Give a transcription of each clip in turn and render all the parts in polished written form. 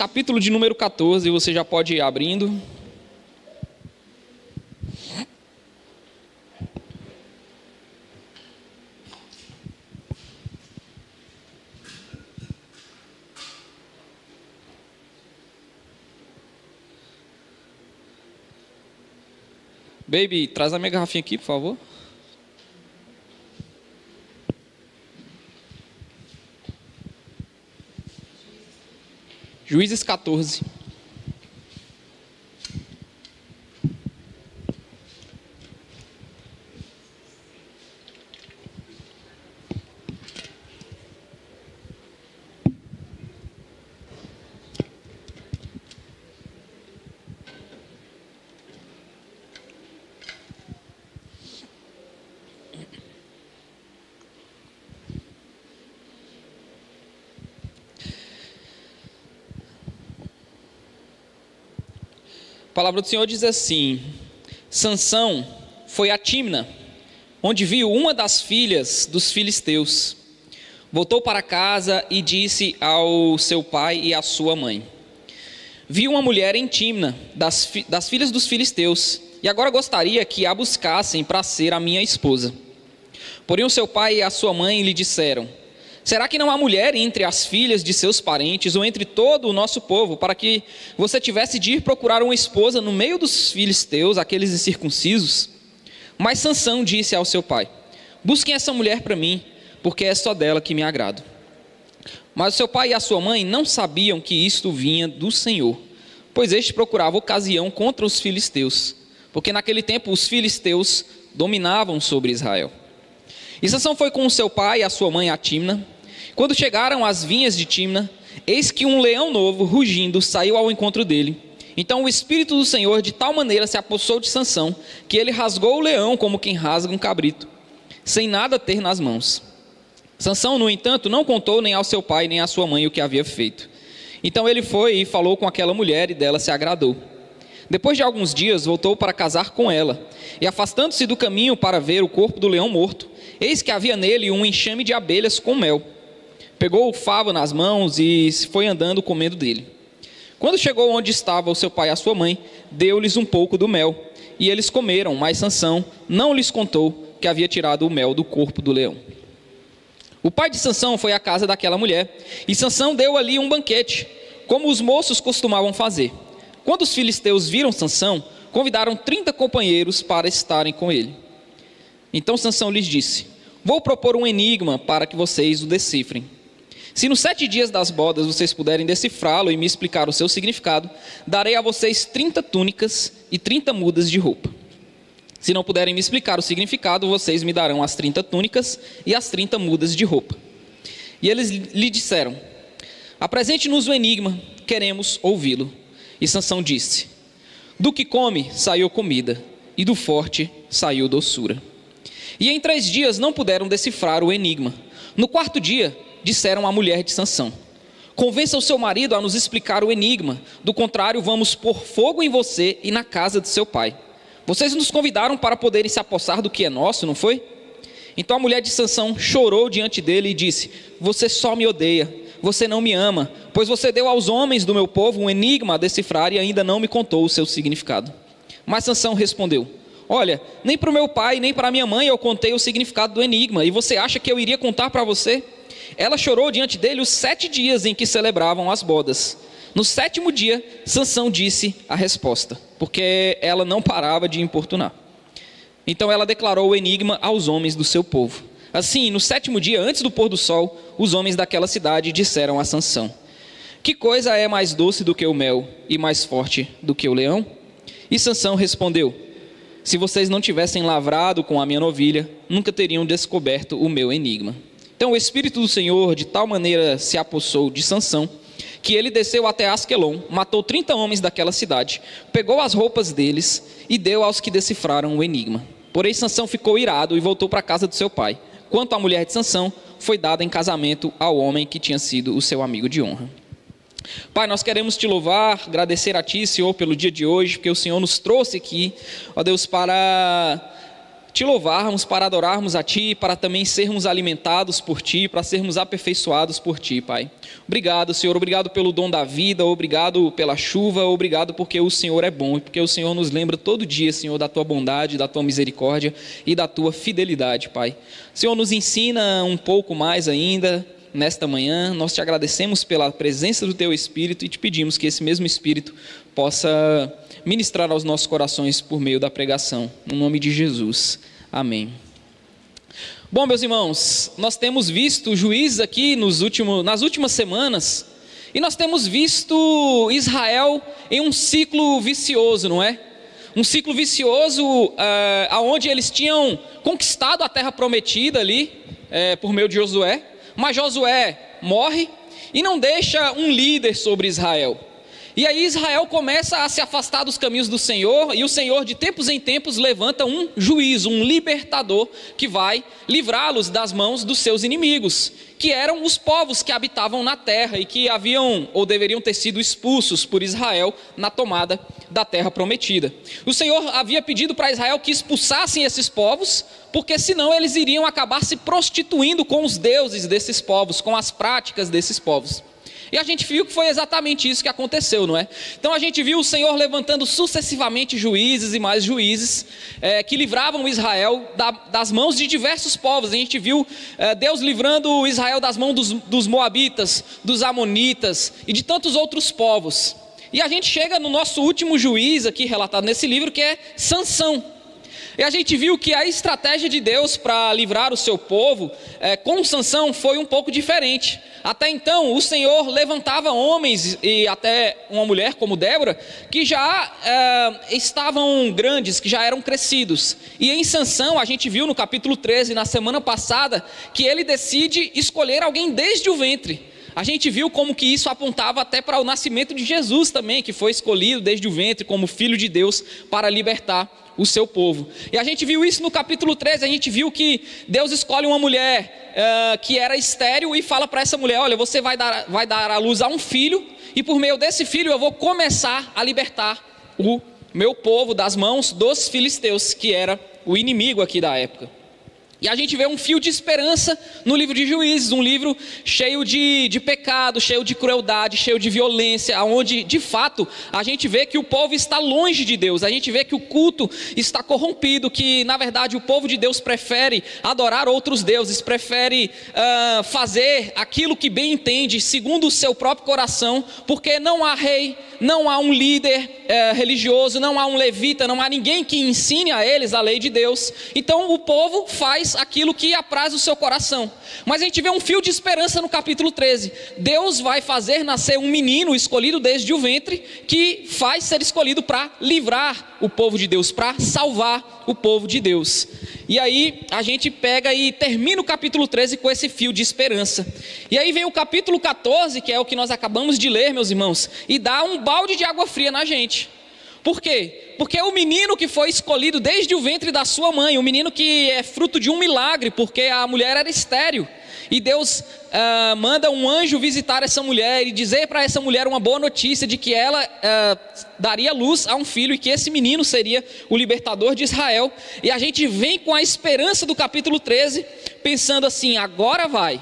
capítulo de número 14, você já pode ir abrindo. Baby, traz a minha garrafinha aqui, por favor. Juízes 14. A palavra do Senhor diz assim: Sansão foi a Tímna, onde viu uma das filhas dos filisteus. Voltou para casa e disse ao seu pai e à sua mãe: Vi uma mulher em Tímna, das filhas dos filisteus, e agora gostaria que a buscassem para ser a minha esposa. Porém o seu pai e a sua mãe lhe disseram: Será que não há mulher entre as filhas de seus parentes ou entre todo o nosso povo, para que você tivesse de ir procurar uma esposa no meio dos filisteus, aqueles incircuncisos? Mas Sansão disse ao seu pai: Busquem essa mulher para mim, porque é só dela que me agrado. Mas o seu pai e a sua mãe não sabiam que isto vinha do Senhor, pois este procurava ocasião contra os filisteus, porque naquele tempo os filisteus dominavam sobre Israel. E Sansão foi com o seu pai e a sua mãe a Tímna. Quando chegaram às vinhas de Tímna, eis que um leão novo, rugindo, saiu ao encontro dele. Então o Espírito do Senhor de tal maneira se apossou de Sansão, que ele rasgou o leão como quem rasga um cabrito, sem nada ter nas mãos. Sansão, no entanto, não contou nem ao seu pai nem à sua mãe o que havia feito. Então ele foi e falou com aquela mulher, e dela se agradou. Depois de alguns dias, voltou para casar com ela, e afastando-se do caminho para ver o corpo do leão morto, eis que havia nele um enxame de abelhas com mel. Pegou o favo nas mãos e foi andando comendo dele. Quando chegou onde estava o seu pai e a sua mãe, deu-lhes um pouco do mel, e eles comeram, mas Sansão não lhes contou que havia tirado o mel do corpo do leão. O pai de Sansão foi à casa daquela mulher, e Sansão deu ali um banquete, como os moços costumavam fazer. Quando os filisteus viram Sansão, convidaram 30 companheiros para estarem com ele. Então Sansão lhes disse: Vou propor um enigma para que vocês o decifrem. Se nos 7 dias das bodas vocês puderem decifrá-lo e me explicar o seu significado, darei a vocês 30 túnicas e 30 mudas de roupa. Se não puderem me explicar o significado, vocês me darão as 30 túnicas e as 30 mudas de roupa. E eles lhe disseram: Apresente-nos o enigma, queremos ouvi-lo. E Sansão disse: Do que come saiu comida, e do forte saiu doçura. E em 3 dias não puderam decifrar o enigma. No 4º dia, disseram à mulher de Sansão: Convença o seu marido a nos explicar o enigma, do contrário vamos pôr fogo em você e na casa de seu pai. Vocês nos convidaram para poderem se apossar do que é nosso, não foi? Então a mulher de Sansão chorou diante dele e disse: Você só me odeia, você não me ama, pois você deu aos homens do meu povo um enigma a decifrar e ainda não me contou o seu significado. Mas Sansão respondeu: Olha, nem para o meu pai nem para minha mãe eu contei o significado do enigma, e você acha que eu iria contar para você? Ela chorou diante dele os 7 dias em que celebravam as bodas. No 7º dia, Sansão disse a resposta, porque ela não parava de importunar. Então ela declarou o enigma aos homens do seu povo. Assim, no 7º dia, antes do pôr do sol, os homens daquela cidade disseram a Sansão: Que coisa é mais doce do que o mel e mais forte do que o leão? E Sansão respondeu: Se vocês não tivessem lavrado com a minha novilha, nunca teriam descoberto o meu enigma. Então o Espírito do Senhor de tal maneira se apossou de Sansão, que ele desceu até Asquelon, matou 30 homens daquela cidade, pegou as roupas deles e deu aos que decifraram o enigma. Porém Sansão ficou irado e voltou para a casa do seu pai. Quanto à mulher de Sansão, foi dada em casamento ao homem que tinha sido o seu amigo de honra. Pai, nós queremos te louvar, agradecer a ti, Senhor, pelo dia de hoje, porque o Senhor nos trouxe aqui, ó Deus, para te louvarmos, para adorarmos a Ti, para também sermos alimentados por Ti, para sermos aperfeiçoados por Ti, Pai. Obrigado, Senhor, obrigado pelo dom da vida, obrigado pela chuva, obrigado porque o Senhor é bom e porque o Senhor nos lembra todo dia, Senhor, da Tua bondade, da Tua misericórdia e da Tua fidelidade, Pai. Senhor, nos ensina um pouco mais ainda nesta manhã. Nós te agradecemos pela presença do Teu Espírito e te pedimos que esse mesmo Espírito possa ministrar aos nossos corações por meio da pregação, no nome de Jesus, amém. Bom, meus irmãos, nós temos visto Juízes aqui nas últimas semanas, e nós temos visto Israel em um ciclo vicioso, não é? Um ciclo vicioso onde eles tinham conquistado a terra prometida ali, por meio de Josué, mas Josué morre e não deixa um líder sobre Israel. E aí Israel começa a se afastar dos caminhos do Senhor, e o Senhor de tempos em tempos levanta um juiz, um libertador, que vai livrá-los das mãos dos seus inimigos, que eram os povos que habitavam na terra e que haviam ou deveriam ter sido expulsos por Israel na tomada da terra prometida. O Senhor havia pedido para Israel que expulsassem esses povos, porque senão eles iriam acabar se prostituindo com os deuses desses povos, com as práticas desses povos. E a gente viu que foi exatamente isso que aconteceu, não é? Então a gente viu o Senhor levantando sucessivamente juízes e mais juízes que livravam Israel das mãos de diversos povos. A gente viu Deus livrando Israel das mãos dos moabitas, dos amonitas e de tantos outros povos. E a gente chega no nosso último juiz aqui relatado nesse livro, que é Sansão. E a gente viu que a estratégia de Deus para livrar o seu povo com Sansão foi um pouco diferente. Até então o Senhor levantava homens e até uma mulher como Débora, que já estavam grandes, que já eram crescidos. E em Sansão a gente viu no capítulo 13, na semana passada, que ele decide escolher alguém desde o ventre. A gente viu como que isso apontava até para o nascimento de Jesus também, que foi escolhido desde o ventre como Filho de Deus para libertar o seu povo. E a gente viu isso no capítulo 13, a gente viu que Deus escolhe uma mulher que era estéril e fala para essa mulher: olha, você vai dar à luz a um filho, e por meio desse filho eu vou começar a libertar o meu povo das mãos dos filisteus, que era o inimigo aqui da época. E a gente vê um fio de esperança no livro de Juízes, um livro cheio de pecado, cheio de crueldade, cheio de violência, onde de fato a gente vê que o povo está longe de Deus, a gente vê que o culto está corrompido, que na verdade o povo de Deus prefere adorar outros deuses, prefere fazer aquilo que bem entende, segundo o seu próprio coração, porque não há rei, não há um líder religioso, não há um levita, não há ninguém que ensine a eles a lei de Deus. Então o povo faz aquilo que apraz o seu coração. Mas a gente vê um fio de esperança no capítulo 13. Deus vai fazer nascer um menino escolhido desde o ventre, que faz ser escolhido para livrar o povo de Deus, para salvar o povo de Deus. E aí a gente pega e termina o capítulo 13 com esse fio de esperança. E aí vem o capítulo 14, que é o que nós acabamos de ler, meus irmãos, e dá um balde de água fria na gente. Por quê? Porque o menino que foi escolhido desde o ventre da sua mãe, o menino que é fruto de um milagre, porque a mulher era estéril, e Deus manda um anjo visitar essa mulher e dizer para essa mulher uma boa notícia de que ela daria luz a um filho e que esse menino seria o libertador de Israel. E a gente vem com a esperança do capítulo 13, pensando assim: agora vai.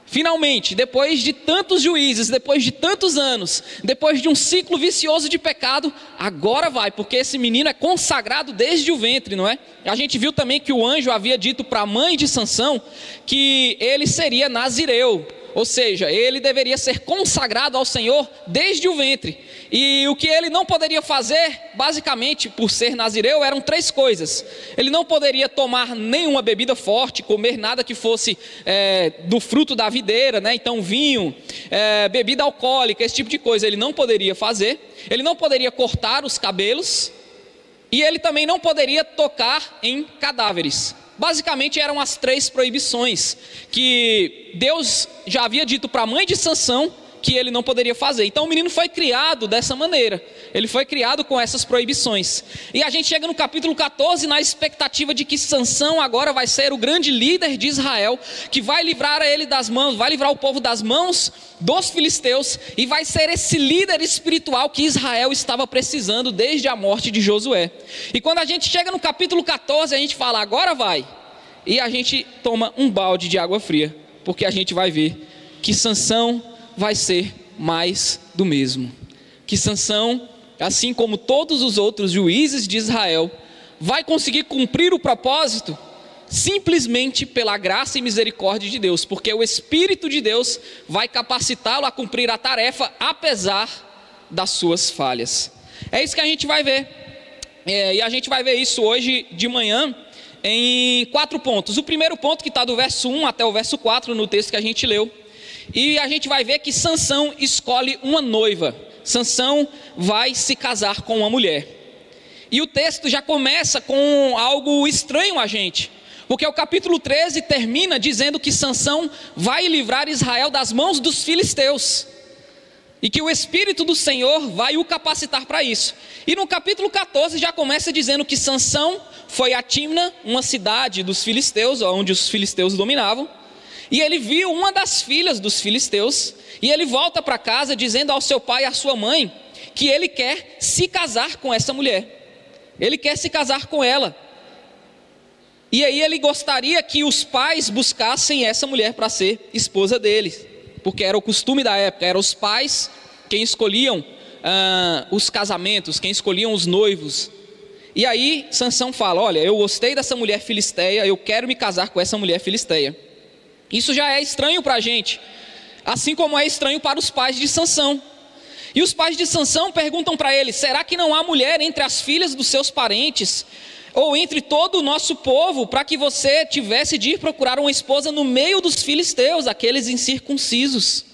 Finalmente, depois de tantos juízes, depois de tantos anos, depois de um ciclo vicioso de pecado, agora vai, porque esse menino é consagrado desde o ventre, não é? A gente viu também que o anjo havia dito para a mãe de Sansão que ele seria nazireu, ou seja, ele deveria ser consagrado ao Senhor desde o ventre. E o que ele não poderia fazer, basicamente, por ser nazireu, eram 3 coisas. Ele não poderia tomar nenhuma bebida forte, comer nada que fosse do fruto da videira, né? Então vinho, bebida alcoólica, esse tipo de coisa ele não poderia fazer. Ele não poderia cortar os cabelos, e ele também não poderia tocar em cadáveres. Basicamente eram as 3 proibições que Deus já havia dito para a mãe de Sansão que ele não poderia fazer. Então o menino foi criado dessa maneira, ele foi criado com essas proibições. E a gente chega no capítulo 14 na expectativa de que Sansão agora vai ser o grande líder de Israel, que vai livrar ele das mãos, vai livrar o povo das mãos dos filisteus, e vai ser esse líder espiritual que Israel estava precisando desde a morte de Josué. E quando a gente chega no capítulo 14, a gente fala, agora vai, e a gente toma um balde de água fria, porque a gente vai ver que Sansão vai ser mais do mesmo, que Sansão, assim como todos os outros juízes de Israel, vai conseguir cumprir o propósito simplesmente pela graça e misericórdia de Deus, porque o Espírito de Deus vai capacitá-lo a cumprir a tarefa apesar das suas falhas. É isso que a gente vai ver, e a gente vai ver isso hoje de manhã em 4 pontos. O primeiro ponto, que está do verso 1 até o verso 4 no texto que a gente leu, e a gente vai ver que Sansão escolhe uma noiva. Sansão vai se casar com uma mulher, e o texto já começa com algo estranho a gente, porque o capítulo 13 termina dizendo que Sansão vai livrar Israel das mãos dos filisteus, e que o Espírito do Senhor vai o capacitar para isso. E no capítulo 14 já começa dizendo que Sansão foi a Tímna, uma cidade dos filisteus, onde os filisteus dominavam, e ele viu uma das filhas dos filisteus, e ele volta para casa dizendo ao seu pai e à sua mãe que ele quer se casar com essa mulher, ele quer se casar com ela. E aí ele gostaria que os pais buscassem essa mulher para ser esposa deles, porque era o costume da época, eram os pais quem escolhiam os casamentos, quem escolhiam os noivos. E aí Sansão fala, olha, eu gostei dessa mulher filisteia, eu quero me casar com essa mulher filisteia. Isso já é estranho para a gente, assim como é estranho para os pais de Sansão. E os pais de Sansão perguntam para ele, será que não há mulher entre as filhas dos seus parentes, ou entre todo o nosso povo, para que você tivesse de ir procurar uma esposa no meio dos filisteus, aqueles incircuncisos?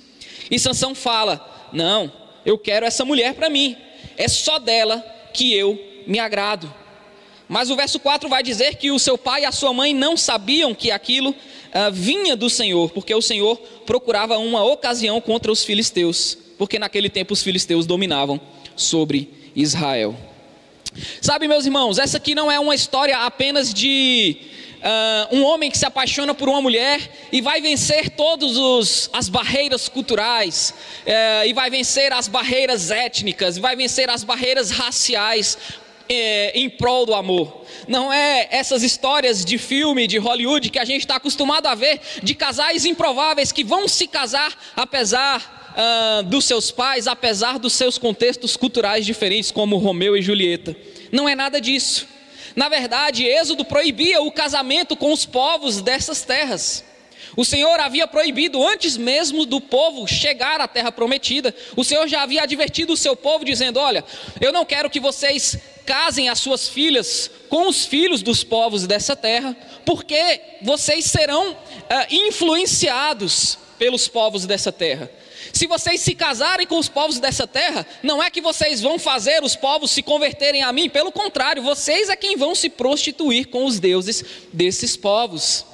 E Sansão fala, não, eu quero essa mulher para mim, é só dela que eu me agrado. Mas o verso 4 vai dizer que o seu pai e a sua mãe não sabiam que aquilo vinha do Senhor, porque o Senhor procurava uma ocasião contra os filisteus, porque naquele tempo os filisteus dominavam sobre Israel. Sabe, meus irmãos, essa aqui não é uma história apenas de um homem que se apaixona por uma mulher e vai vencer todas as barreiras culturais, e vai vencer as barreiras étnicas, vai vencer as barreiras raciais em prol do amor. Não é essas histórias de filme, de Hollywood, que a gente está acostumado a ver, de casais improváveis que vão se casar apesar dos seus pais, apesar dos seus contextos culturais diferentes, como Romeu e Julieta. Não é nada disso. Na verdade, Êxodo proibia o casamento com os povos dessas terras. O Senhor havia proibido antes mesmo do povo chegar à terra prometida. O Senhor já havia advertido o seu povo dizendo, olha, eu não quero que vocês casem as suas filhas com os filhos dos povos dessa terra, porque vocês serão influenciados pelos povos dessa terra. Se vocês se casarem com os povos dessa terra, não é que vocês vão fazer os povos se converterem a mim, pelo contrário, vocês é quem vão se prostituir com os deuses desses povos.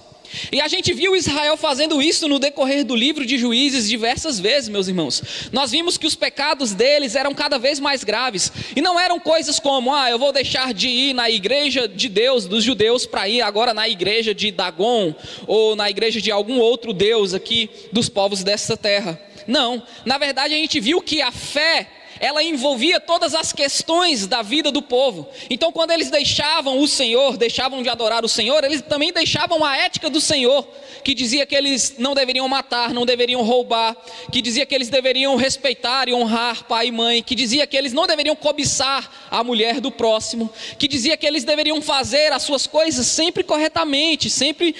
E a gente viu Israel fazendo isso no decorrer do livro de Juízes diversas vezes, meus irmãos. Nós vimos que os pecados deles eram cada vez mais graves, e não eram coisas como, eu vou deixar de ir na igreja de Deus, dos judeus, para ir agora na igreja de Dagon, ou na igreja de algum outro deus aqui dos povos dessa terra. Não, na verdade a gente viu que a fé, ela envolvia todas as questões da vida do povo. Então quando eles deixavam o Senhor, deixavam de adorar o Senhor, eles também deixavam a ética do Senhor, que dizia que eles não deveriam matar, não deveriam roubar, que dizia que eles deveriam respeitar e honrar pai e mãe, que dizia que eles não deveriam cobiçar a mulher do próximo, que dizia que eles deveriam fazer as suas coisas sempre corretamente, sempre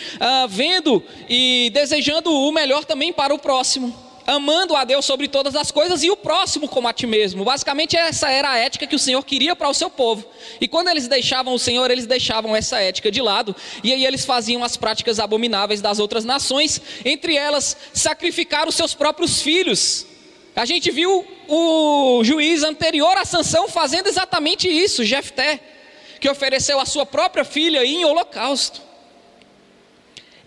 vendo e desejando o melhor também para o próximo, amando a Deus sobre todas as coisas e o próximo como a ti mesmo. Basicamente essa era a ética que o Senhor queria para o seu povo. E quando eles deixavam o Senhor, eles deixavam essa ética de lado, e aí eles faziam as práticas abomináveis das outras nações, entre elas sacrificar os seus próprios filhos. A gente viu o juiz anterior a Sansão fazendo exatamente isso, Jefté, que ofereceu a sua própria filha em holocausto.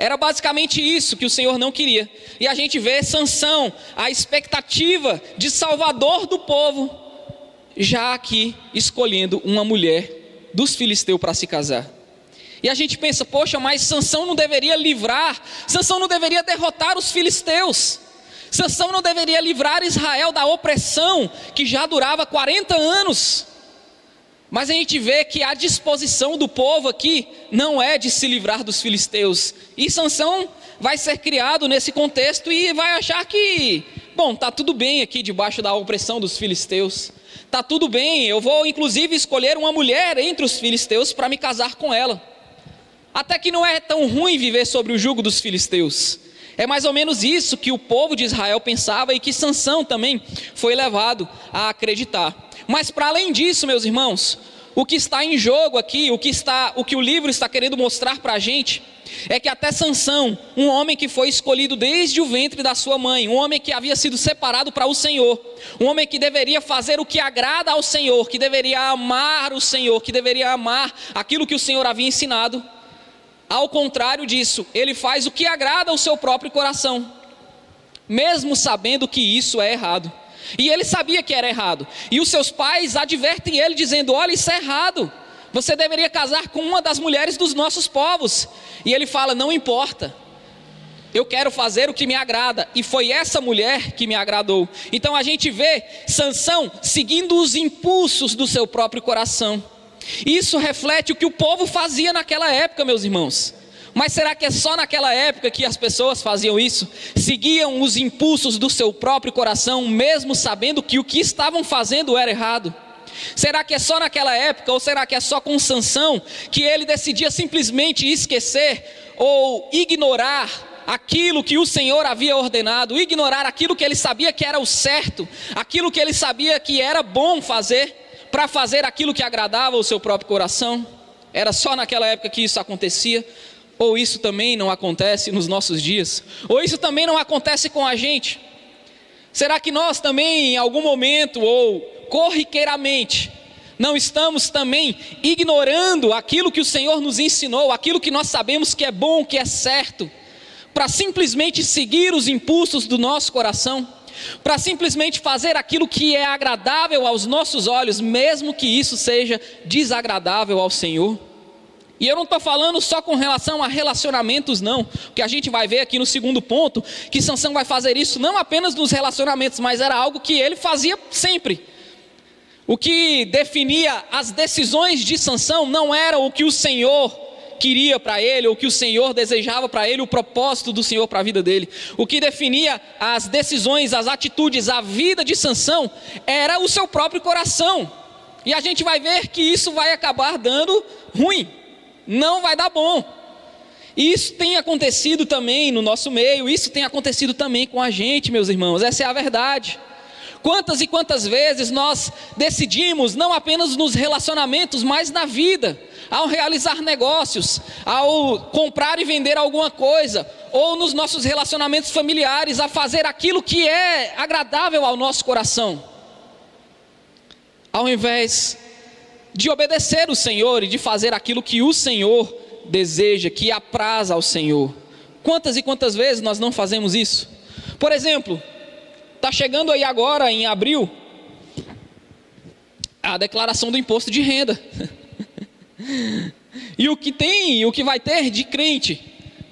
Era basicamente isso que o Senhor não queria. E a gente vê Sansão, a expectativa de salvador do povo, já aqui escolhendo uma mulher dos filisteus para se casar. E a gente pensa, poxa, mas Sansão não deveria livrar, Sansão não deveria derrotar os filisteus, Sansão não deveria livrar Israel da opressão que já durava 40 anos. Mas a gente vê que a disposição do povo aqui não é de se livrar dos filisteus. E Sansão vai ser criado nesse contexto e vai achar que, bom, tá tudo bem aqui debaixo da opressão dos filisteus. Tá tudo bem, eu vou inclusive escolher uma mulher entre os filisteus para me casar com ela. Até que não é tão ruim viver sobre o jugo dos filisteus. É mais ou menos isso que o povo de Israel pensava e que Sansão também foi levado a acreditar. Mas para além disso, meus irmãos, o que está em jogo aqui, o que o livro está querendo mostrar para a gente, é que até Sansão, um homem que foi escolhido desde o ventre da sua mãe, um homem que havia sido separado para o Senhor, um homem que deveria fazer o que agrada ao Senhor, que deveria amar o Senhor, que deveria amar aquilo que o Senhor havia ensinado, ao contrário disso, ele faz o que agrada ao seu próprio coração, mesmo sabendo que isso é errado. E ele sabia que era errado, e os seus pais advertem ele dizendo, olha, isso é errado, você deveria casar com uma das mulheres dos nossos povos. E ele fala, não importa, eu quero fazer o que me agrada, e foi essa mulher que me agradou. Então a gente vê Sansão seguindo os impulsos do seu próprio coração. Isso reflete o que o povo fazia naquela época, meus irmãos. Mas será que é só naquela época que as pessoas faziam isso? Seguiam os impulsos do seu próprio coração, mesmo sabendo que o que estavam fazendo era errado? Será que é só naquela época, ou será que é só com Sansão, que ele decidia simplesmente esquecer ou ignorar aquilo que o Senhor havia ordenado, ignorar aquilo que ele sabia que era o certo, aquilo que ele sabia que era bom fazer, para fazer aquilo que agradava o seu próprio coração? Era só naquela época que isso acontecia? Ou isso também não acontece nos nossos dias? Ou isso também não acontece com a gente? Será que nós também, em algum momento, ou corriqueiramente, não estamos também ignorando aquilo que o Senhor nos ensinou, aquilo que nós sabemos que é bom, que é certo, para simplesmente seguir os impulsos do nosso coração, para simplesmente fazer aquilo que é agradável aos nossos olhos, mesmo que isso seja desagradável ao Senhor? E eu não estou falando só com relação a relacionamentos não, porque a gente vai ver aqui no segundo ponto, que Sansão vai fazer isso não apenas nos relacionamentos, mas era algo que ele fazia sempre. O que definia as decisões de Sansão não era o que o Senhor queria para ele, ou o que o Senhor desejava para ele, o propósito do Senhor para a vida dele. O que definia as decisões, as atitudes, a vida de Sansão, era o seu próprio coração. E a gente vai ver que isso vai acabar dando ruim. Não vai dar bom. Isso tem acontecido também no nosso meio, isso tem acontecido também com a gente, meus irmãos, essa é a verdade. Quantas e quantas vezes nós decidimos, não apenas nos relacionamentos, mas na vida, ao realizar negócios, ao comprar e vender alguma coisa, ou nos nossos relacionamentos familiares, a fazer aquilo que é agradável ao nosso coração, ao invés de obedecer o Senhor e de fazer aquilo que o Senhor deseja, que apraz ao Senhor. Quantas e quantas vezes nós não fazemos isso? Por exemplo, está chegando aí agora em abril a declaração do imposto de renda. E o que vai ter de crente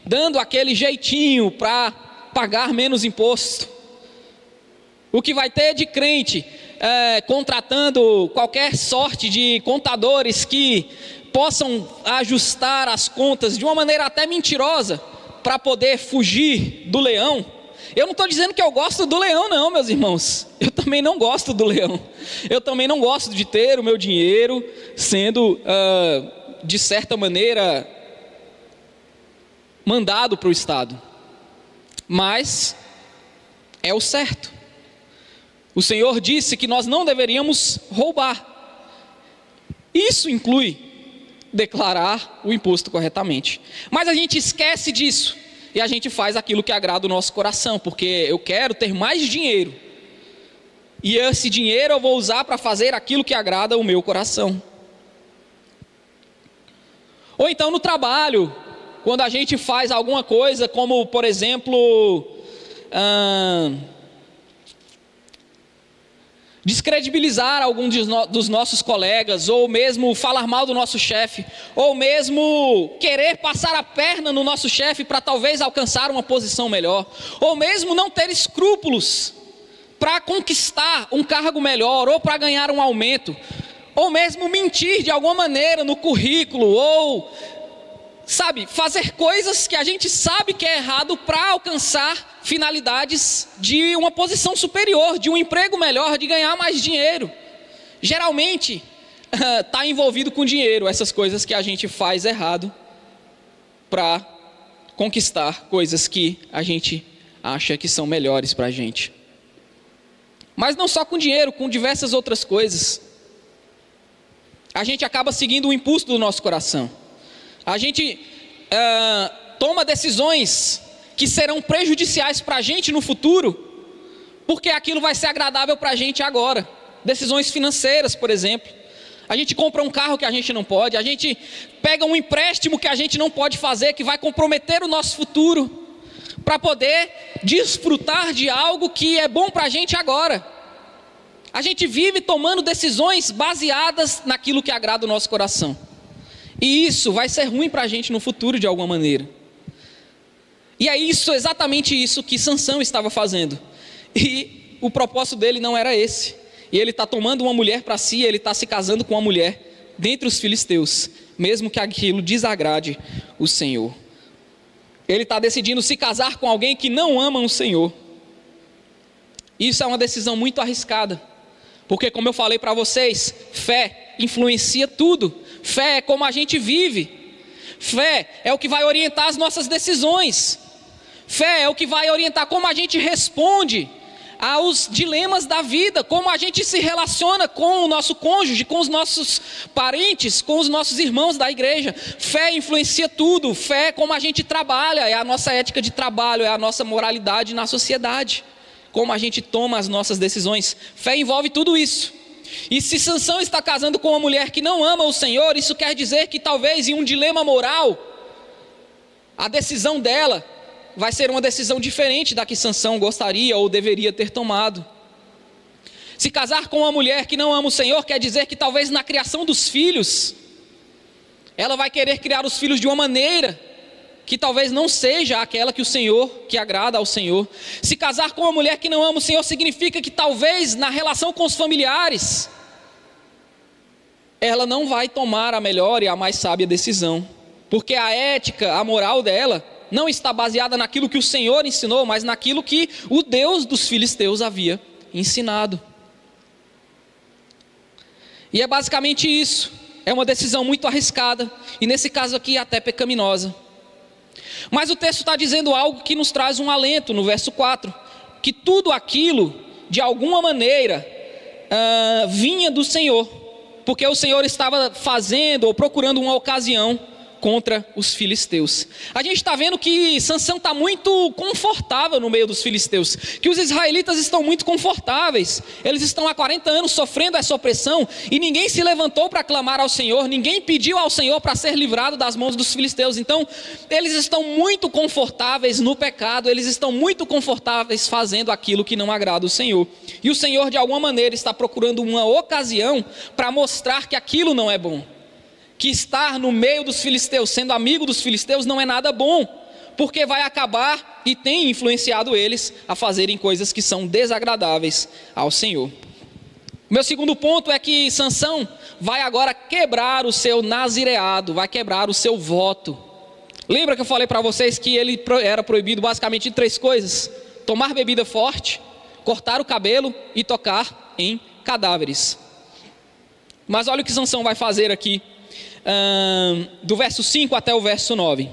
dando aquele jeitinho para pagar menos imposto? O que vai ter de crente contratando qualquer sorte de contadores que possam ajustar as contas de uma maneira até mentirosa para poder fugir do leão? Eu não estou dizendo que eu gosto do leão não, meus irmãos. Eu também não gosto do leão. Eu também não gosto de ter o meu dinheiro sendo, de certa maneira, mandado para o Estado. Mas é o certo. O Senhor disse que nós não deveríamos roubar. Isso inclui declarar o imposto corretamente. Mas a gente esquece disso e a gente faz aquilo que agrada o nosso coração, porque eu quero ter mais dinheiro. E esse dinheiro eu vou usar para fazer aquilo que agrada o meu coração. Ou então no trabalho, quando a gente faz alguma coisa, como por exemplo, descredibilizar algum dos nossos colegas, ou mesmo falar mal do nosso chefe, ou mesmo querer passar a perna no nosso chefe para talvez alcançar uma posição melhor, ou mesmo não ter escrúpulos para conquistar um cargo melhor, ou para ganhar um aumento, ou mesmo mentir de alguma maneira no currículo, ou, fazer coisas que a gente sabe que é errado para alcançar finalidades de uma posição superior, de um emprego melhor, de ganhar mais dinheiro. Geralmente, está envolvido com dinheiro, essas coisas que a gente faz errado para conquistar coisas que a gente acha que são melhores para a gente. Mas não só com dinheiro, com diversas outras coisas. A gente acaba seguindo o impulso do nosso coração. A gente toma decisões que serão prejudiciais para a gente no futuro, porque aquilo vai ser agradável para a gente agora. Decisões financeiras, por exemplo. A gente compra um carro que a gente não pode, a gente pega um empréstimo que a gente não pode fazer, que vai comprometer o nosso futuro, para poder desfrutar de algo que é bom para a gente agora. A gente vive tomando decisões baseadas naquilo que agrada o nosso coração. E isso vai ser ruim para a gente no futuro de alguma maneira. E é exatamente isso que Sansão estava fazendo. E o propósito dele não era esse. E ele está tomando uma mulher para si, ele está se casando com uma mulher dentre os filisteus, mesmo que aquilo desagrade o Senhor. Ele está decidindo se casar com alguém que não ama o Senhor. Isso é uma decisão muito arriscada. Porque, como eu falei para vocês, fé influencia tudo. Fé é como a gente vive. Fé é o que vai orientar as nossas decisões. Fé é o que vai orientar como a gente responde aos dilemas da vida, como a gente se relaciona com o nosso cônjuge, com os nossos parentes, com os nossos irmãos da igreja. Fé influencia tudo. Fé é como a gente trabalha, é a nossa ética de trabalho, é a nossa moralidade na sociedade, como a gente toma as nossas decisões. Fé envolve tudo isso. E se Sansão está casando com uma mulher que não ama o Senhor, isso quer dizer que talvez em um dilema moral, a decisão dela vai ser uma decisão diferente da que Sansão gostaria ou deveria ter tomado. Se casar com uma mulher que não ama o Senhor, quer dizer que talvez na criação dos filhos, ela vai querer criar os filhos de uma maneira que talvez não seja aquela que agrada ao Senhor. Se casar com uma mulher que não ama o Senhor, significa que talvez na relação com os familiares, ela não vai tomar a melhor e a mais sábia decisão, porque a ética, a moral dela, não está baseada naquilo que o Senhor ensinou, mas naquilo que o Deus dos filisteus havia ensinado. E é basicamente isso. É uma decisão muito arriscada, e nesse caso aqui até pecaminosa. Mas o texto está dizendo algo que nos traz um alento no verso 4, que tudo aquilo, de alguma maneira, vinha do Senhor, porque o Senhor estava fazendo ou procurando uma ocasião contra os filisteus. A gente está vendo que Sansão está muito confortável no meio dos filisteus, que os israelitas estão muito confortáveis, eles estão há 40 anos sofrendo essa opressão, e ninguém se levantou para clamar ao Senhor, ninguém pediu ao Senhor para ser livrado das mãos dos filisteus. Então eles estão muito confortáveis no pecado, eles estão muito confortáveis fazendo aquilo que não agrada o Senhor, e o Senhor de alguma maneira está procurando uma ocasião para mostrar que aquilo não é bom, que estar no meio dos filisteus, sendo amigo dos filisteus, não é nada bom, porque vai acabar e tem influenciado eles a fazerem coisas que são desagradáveis ao Senhor. Meu segundo ponto é que Sansão vai agora quebrar o seu nazireado, vai quebrar o seu voto. Lembra que eu falei para vocês que ele era proibido basicamente de 3 coisas: tomar bebida forte, cortar o cabelo e tocar em cadáveres. Mas olha o que Sansão vai fazer aqui, do verso 5 até o verso 9.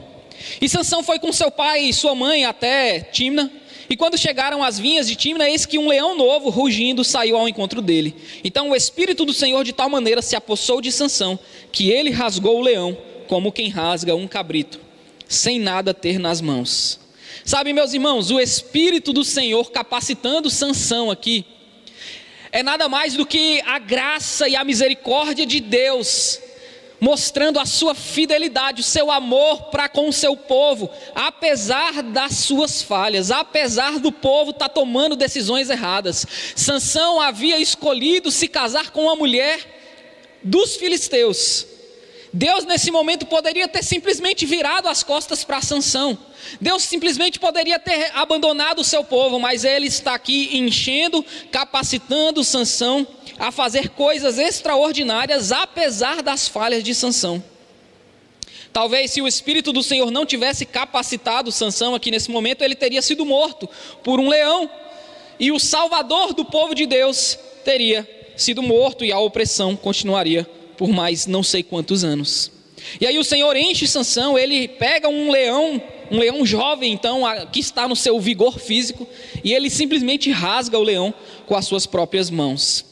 E Sansão foi com seu pai e sua mãe até Tímna, e quando chegaram às vinhas de Tímna, eis que um leão novo, rugindo, saiu ao encontro dele. Então o Espírito do Senhor de tal maneira se apossou de Sansão, que ele rasgou o leão, como quem rasga um cabrito, sem nada ter nas mãos. Sabe, meus irmãos, o Espírito do Senhor capacitando Sansão aqui, é nada mais do que a graça e a misericórdia de Deus, mostrando a sua fidelidade, o seu amor para com o seu povo, apesar das suas falhas, apesar do povo estar tomando decisões erradas. Sansão havia escolhido se casar com uma mulher dos filisteus. Deus nesse momento poderia ter simplesmente virado as costas para Sansão. Deus simplesmente poderia ter abandonado o seu povo, mas Ele está aqui enchendo, capacitando Sansão a fazer coisas extraordinárias, apesar das falhas de Sansão. Talvez se o Espírito do Senhor não tivesse capacitado Sansão aqui nesse momento, ele teria sido morto por um leão, e o Salvador do povo de Deus teria sido morto, e a opressão continuaria por mais não sei quantos anos. E aí o Senhor enche Sansão, ele pega um leão jovem, então, que está no seu vigor físico, e ele simplesmente rasga o leão com as suas próprias mãos.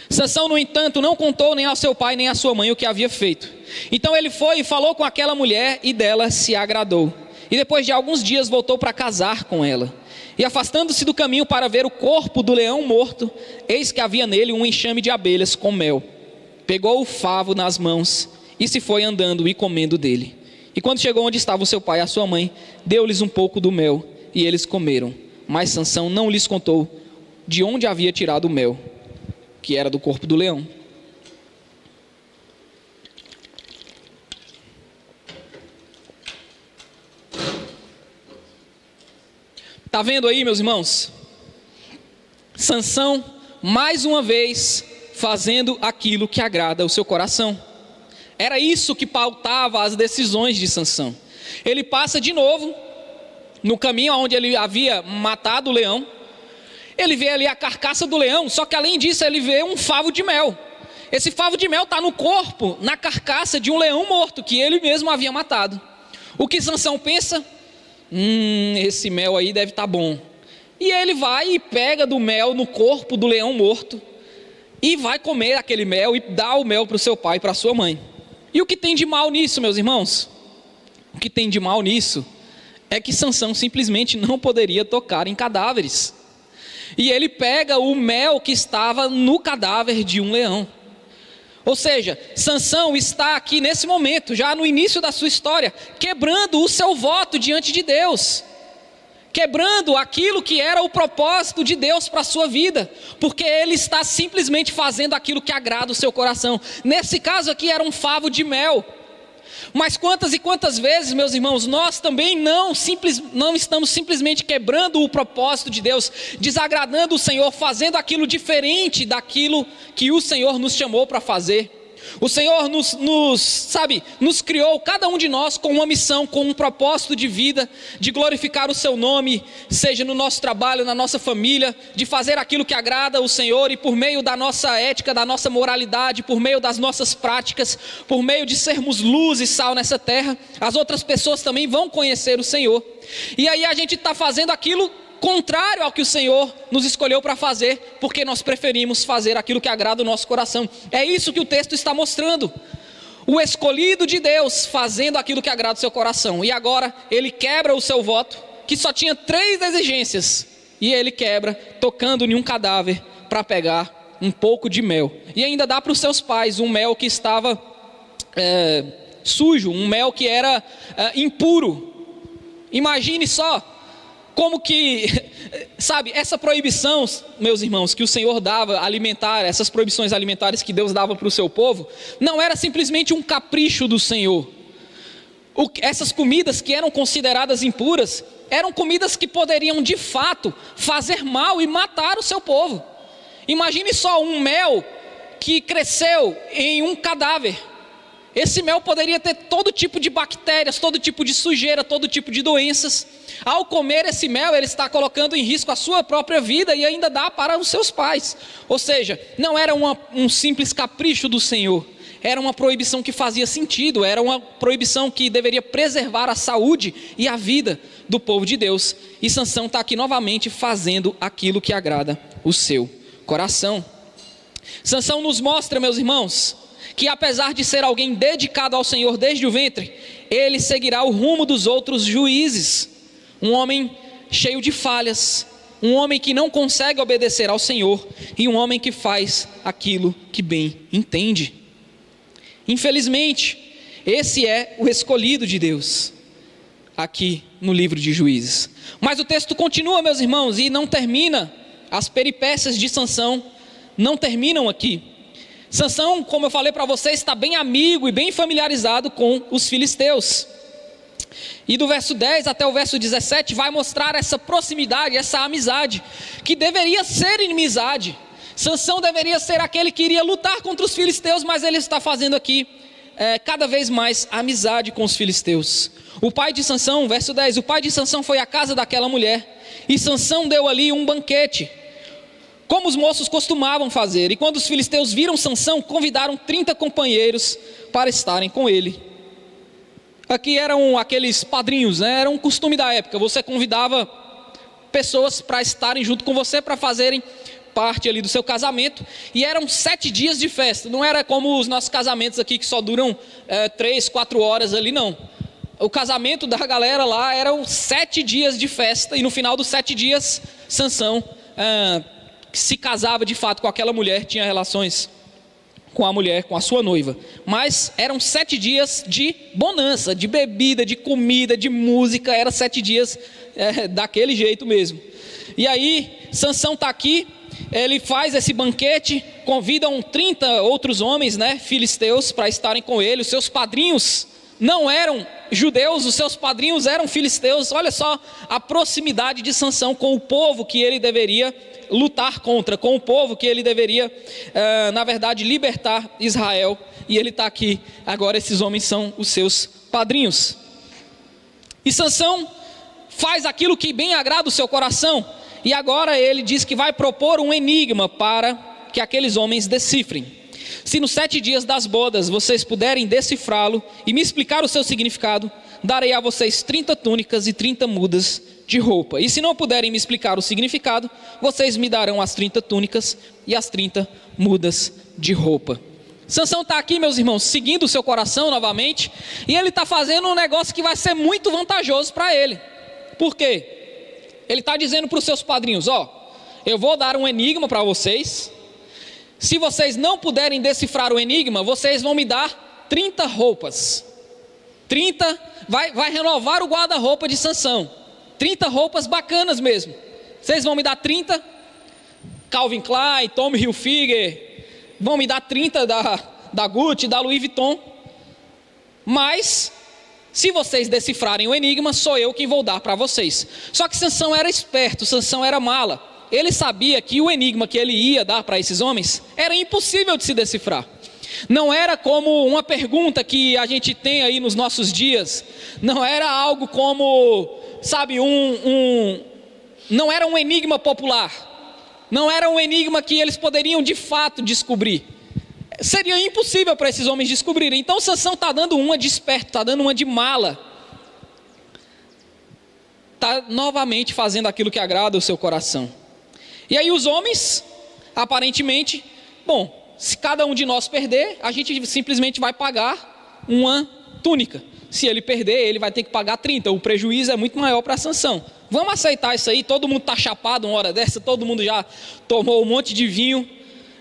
Sansão, no entanto, não contou nem ao seu pai nem à sua mãe o que havia feito. Então ele foi e falou com aquela mulher, e dela se agradou. E depois de alguns dias voltou para casar com ela. E afastando-se do caminho para ver o corpo do leão morto, eis que havia nele um enxame de abelhas com mel. Pegou o favo nas mãos e se foi andando e comendo dele. E quando chegou onde estava o seu pai e a sua mãe, deu-lhes um pouco do mel, e eles comeram. Mas Sansão não lhes contou de onde havia tirado o mel, que era do corpo do leão. Está vendo aí, meus irmãos? Sansão, mais uma vez, fazendo aquilo que agrada o seu coração. Era isso que pautava as decisões de Sansão. Ele passa de novo no caminho onde ele havia matado o leão. Ele vê ali a carcaça do leão, só que além disso ele vê um favo de mel. Esse favo de mel está no corpo, na carcaça de um leão morto, que ele mesmo havia matado. O que Sansão pensa? Esse mel aí deve estar bom. E ele vai e pega do mel no corpo do leão morto, e vai comer aquele mel e dá o mel para o seu pai e para a sua mãe. E o que tem de mal nisso, meus irmãos? O que tem de mal nisso é que Sansão simplesmente não poderia tocar em cadáveres. E ele pega o mel que estava no cadáver de um leão. Ou seja, Sansão está aqui nesse momento, já no início da sua história, quebrando o seu voto diante de Deus. Quebrando aquilo que era o propósito de Deus para a sua vida, porque ele está simplesmente fazendo aquilo que agrada o seu coração. Nesse caso aqui era um favo de mel. Mas quantas e quantas vezes, meus irmãos, nós também não estamos simplesmente quebrando o propósito de Deus, desagradando o Senhor, fazendo aquilo diferente daquilo que o Senhor nos chamou para fazer. O Senhor nos criou, cada um de nós, com uma missão, com um propósito de vida, de glorificar o seu nome, seja no nosso trabalho, na nossa família, de fazer aquilo que agrada o Senhor, e por meio da nossa ética, da nossa moralidade, por meio das nossas práticas, por meio de sermos luz e sal nessa terra, as outras pessoas também vão conhecer o Senhor. E aí a gente está fazendo aquilo contrário ao que o Senhor nos escolheu para fazer, porque nós preferimos fazer aquilo que agrada o nosso coração. É isso que o texto está mostrando. O escolhido de Deus fazendo aquilo que agrada o seu coração. E agora ele quebra o seu voto, que só tinha 3 exigências, e ele quebra tocando em um cadáver para pegar um pouco de mel. E ainda dá para os seus pais um mel que estava sujo, um mel que era impuro. Imagine só como que, essa proibição, meus irmãos, que o Senhor dava alimentar, essas proibições alimentares que Deus dava para o seu povo, não era simplesmente um capricho do Senhor. Essas comidas que eram consideradas impuras, eram comidas que poderiam de fato fazer mal e matar o seu povo. Imagine só um mel que cresceu em um cadáver. Esse mel poderia ter todo tipo de bactérias, todo tipo de sujeira, todo tipo de doenças. Ao comer esse mel, ele está colocando em risco a sua própria vida e ainda dá para os seus pais. Ou seja, não era um simples capricho do Senhor. Era uma proibição que fazia sentido, era uma proibição que deveria preservar a saúde e a vida do povo de Deus. E Sansão está aqui novamente fazendo aquilo que agrada o seu coração. Sansão nos mostra, meus irmãos, que apesar de ser alguém dedicado ao Senhor desde o ventre, ele seguirá o rumo dos outros juízes. Um homem cheio de falhas, um homem que não consegue obedecer ao Senhor, e um homem que faz aquilo que bem entende. Infelizmente, esse é o escolhido de Deus, aqui no livro de Juízes. Mas o texto continua, meus irmãos, e não termina. As peripécias de Sansão não terminam aqui. Sansão, como eu falei para vocês, está bem amigo e bem familiarizado com os filisteus. E do verso 10 até o verso 17 vai mostrar essa proximidade, essa amizade, que deveria ser inimizade. Sansão deveria ser aquele que iria lutar contra os filisteus, mas ele está fazendo aqui cada vez mais amizade com os filisteus. O pai de Sansão, verso 10, o pai de Sansão foi à casa daquela mulher, e Sansão deu ali um banquete, como os moços costumavam fazer. E quando os filisteus viram Sansão, convidaram 30 companheiros para estarem com ele. Aqui eram aqueles padrinhos, né? Era um costume da época, você convidava pessoas para estarem junto com você, para fazerem parte ali do seu casamento, e eram 7 dias de festa. Não era como os nossos casamentos aqui, que só duram 3, 4 horas ali, não. O casamento da galera lá eram 7 dias de festa, e no final dos 7 dias, Sansão se casava de fato com aquela mulher, tinha relações com a mulher, com a sua noiva. Mas eram 7 dias de bonança, de bebida, de comida, de música, era 7 dias daquele jeito mesmo. E aí, Sansão está aqui, ele faz esse banquete, convidam 30 outros homens, né, filisteus, para estarem com ele. Os seus padrinhos não eram judeus, os seus padrinhos eram filisteus. Olha só a proximidade de Sansão com o povo que ele deveria lutar contra, com o povo que ele deveria, na verdade, libertar Israel. E ele está aqui, agora esses homens são os seus padrinhos. E Sansão faz aquilo que bem agrada o seu coração, e agora ele diz que vai propor um enigma para que aqueles homens decifrem. Se nos 7 dias das bodas vocês puderem decifrá-lo e me explicar o seu significado, darei a vocês 30 túnicas e 30 mudas de roupa. E se não puderem me explicar o significado, vocês me darão as 30 túnicas e as 30 mudas de roupa. Sansão está aqui, meus irmãos, seguindo o seu coração novamente, e ele está fazendo um negócio que vai ser muito vantajoso para ele. Por quê? Ele está dizendo para os seus padrinhos, eu vou dar um enigma para vocês. Se vocês não puderem decifrar o enigma, vocês vão me dar 30 roupas. 30, vai renovar o guarda-roupa de Sansão. 30 roupas bacanas mesmo. Vocês vão me dar 30 Calvin Klein, Tommy Hilfiger, vão me dar 30 da Gucci, da Louis Vuitton. Mas se vocês decifrarem o enigma, sou eu quem vou dar para vocês. Só que Sansão era esperto, Sansão era mala. Ele sabia que o enigma que ele ia dar para esses homens era impossível de se decifrar. Não era como uma pergunta que a gente tem aí nos nossos dias. Não era algo como, sabe, não era um enigma popular. Não era um enigma que eles poderiam de fato descobrir. Seria impossível para esses homens descobrirem. Então Sansão está dando uma de esperto, está dando uma de mala. Está novamente fazendo aquilo que agrada o seu coração. E aí os homens, aparentemente, se cada um de nós perder, a gente simplesmente vai pagar uma túnica. Se ele perder, ele vai ter que pagar 30. O prejuízo é muito maior para Sansão. Vamos aceitar isso aí, todo mundo está chapado uma hora dessa, todo mundo já tomou um monte de vinho.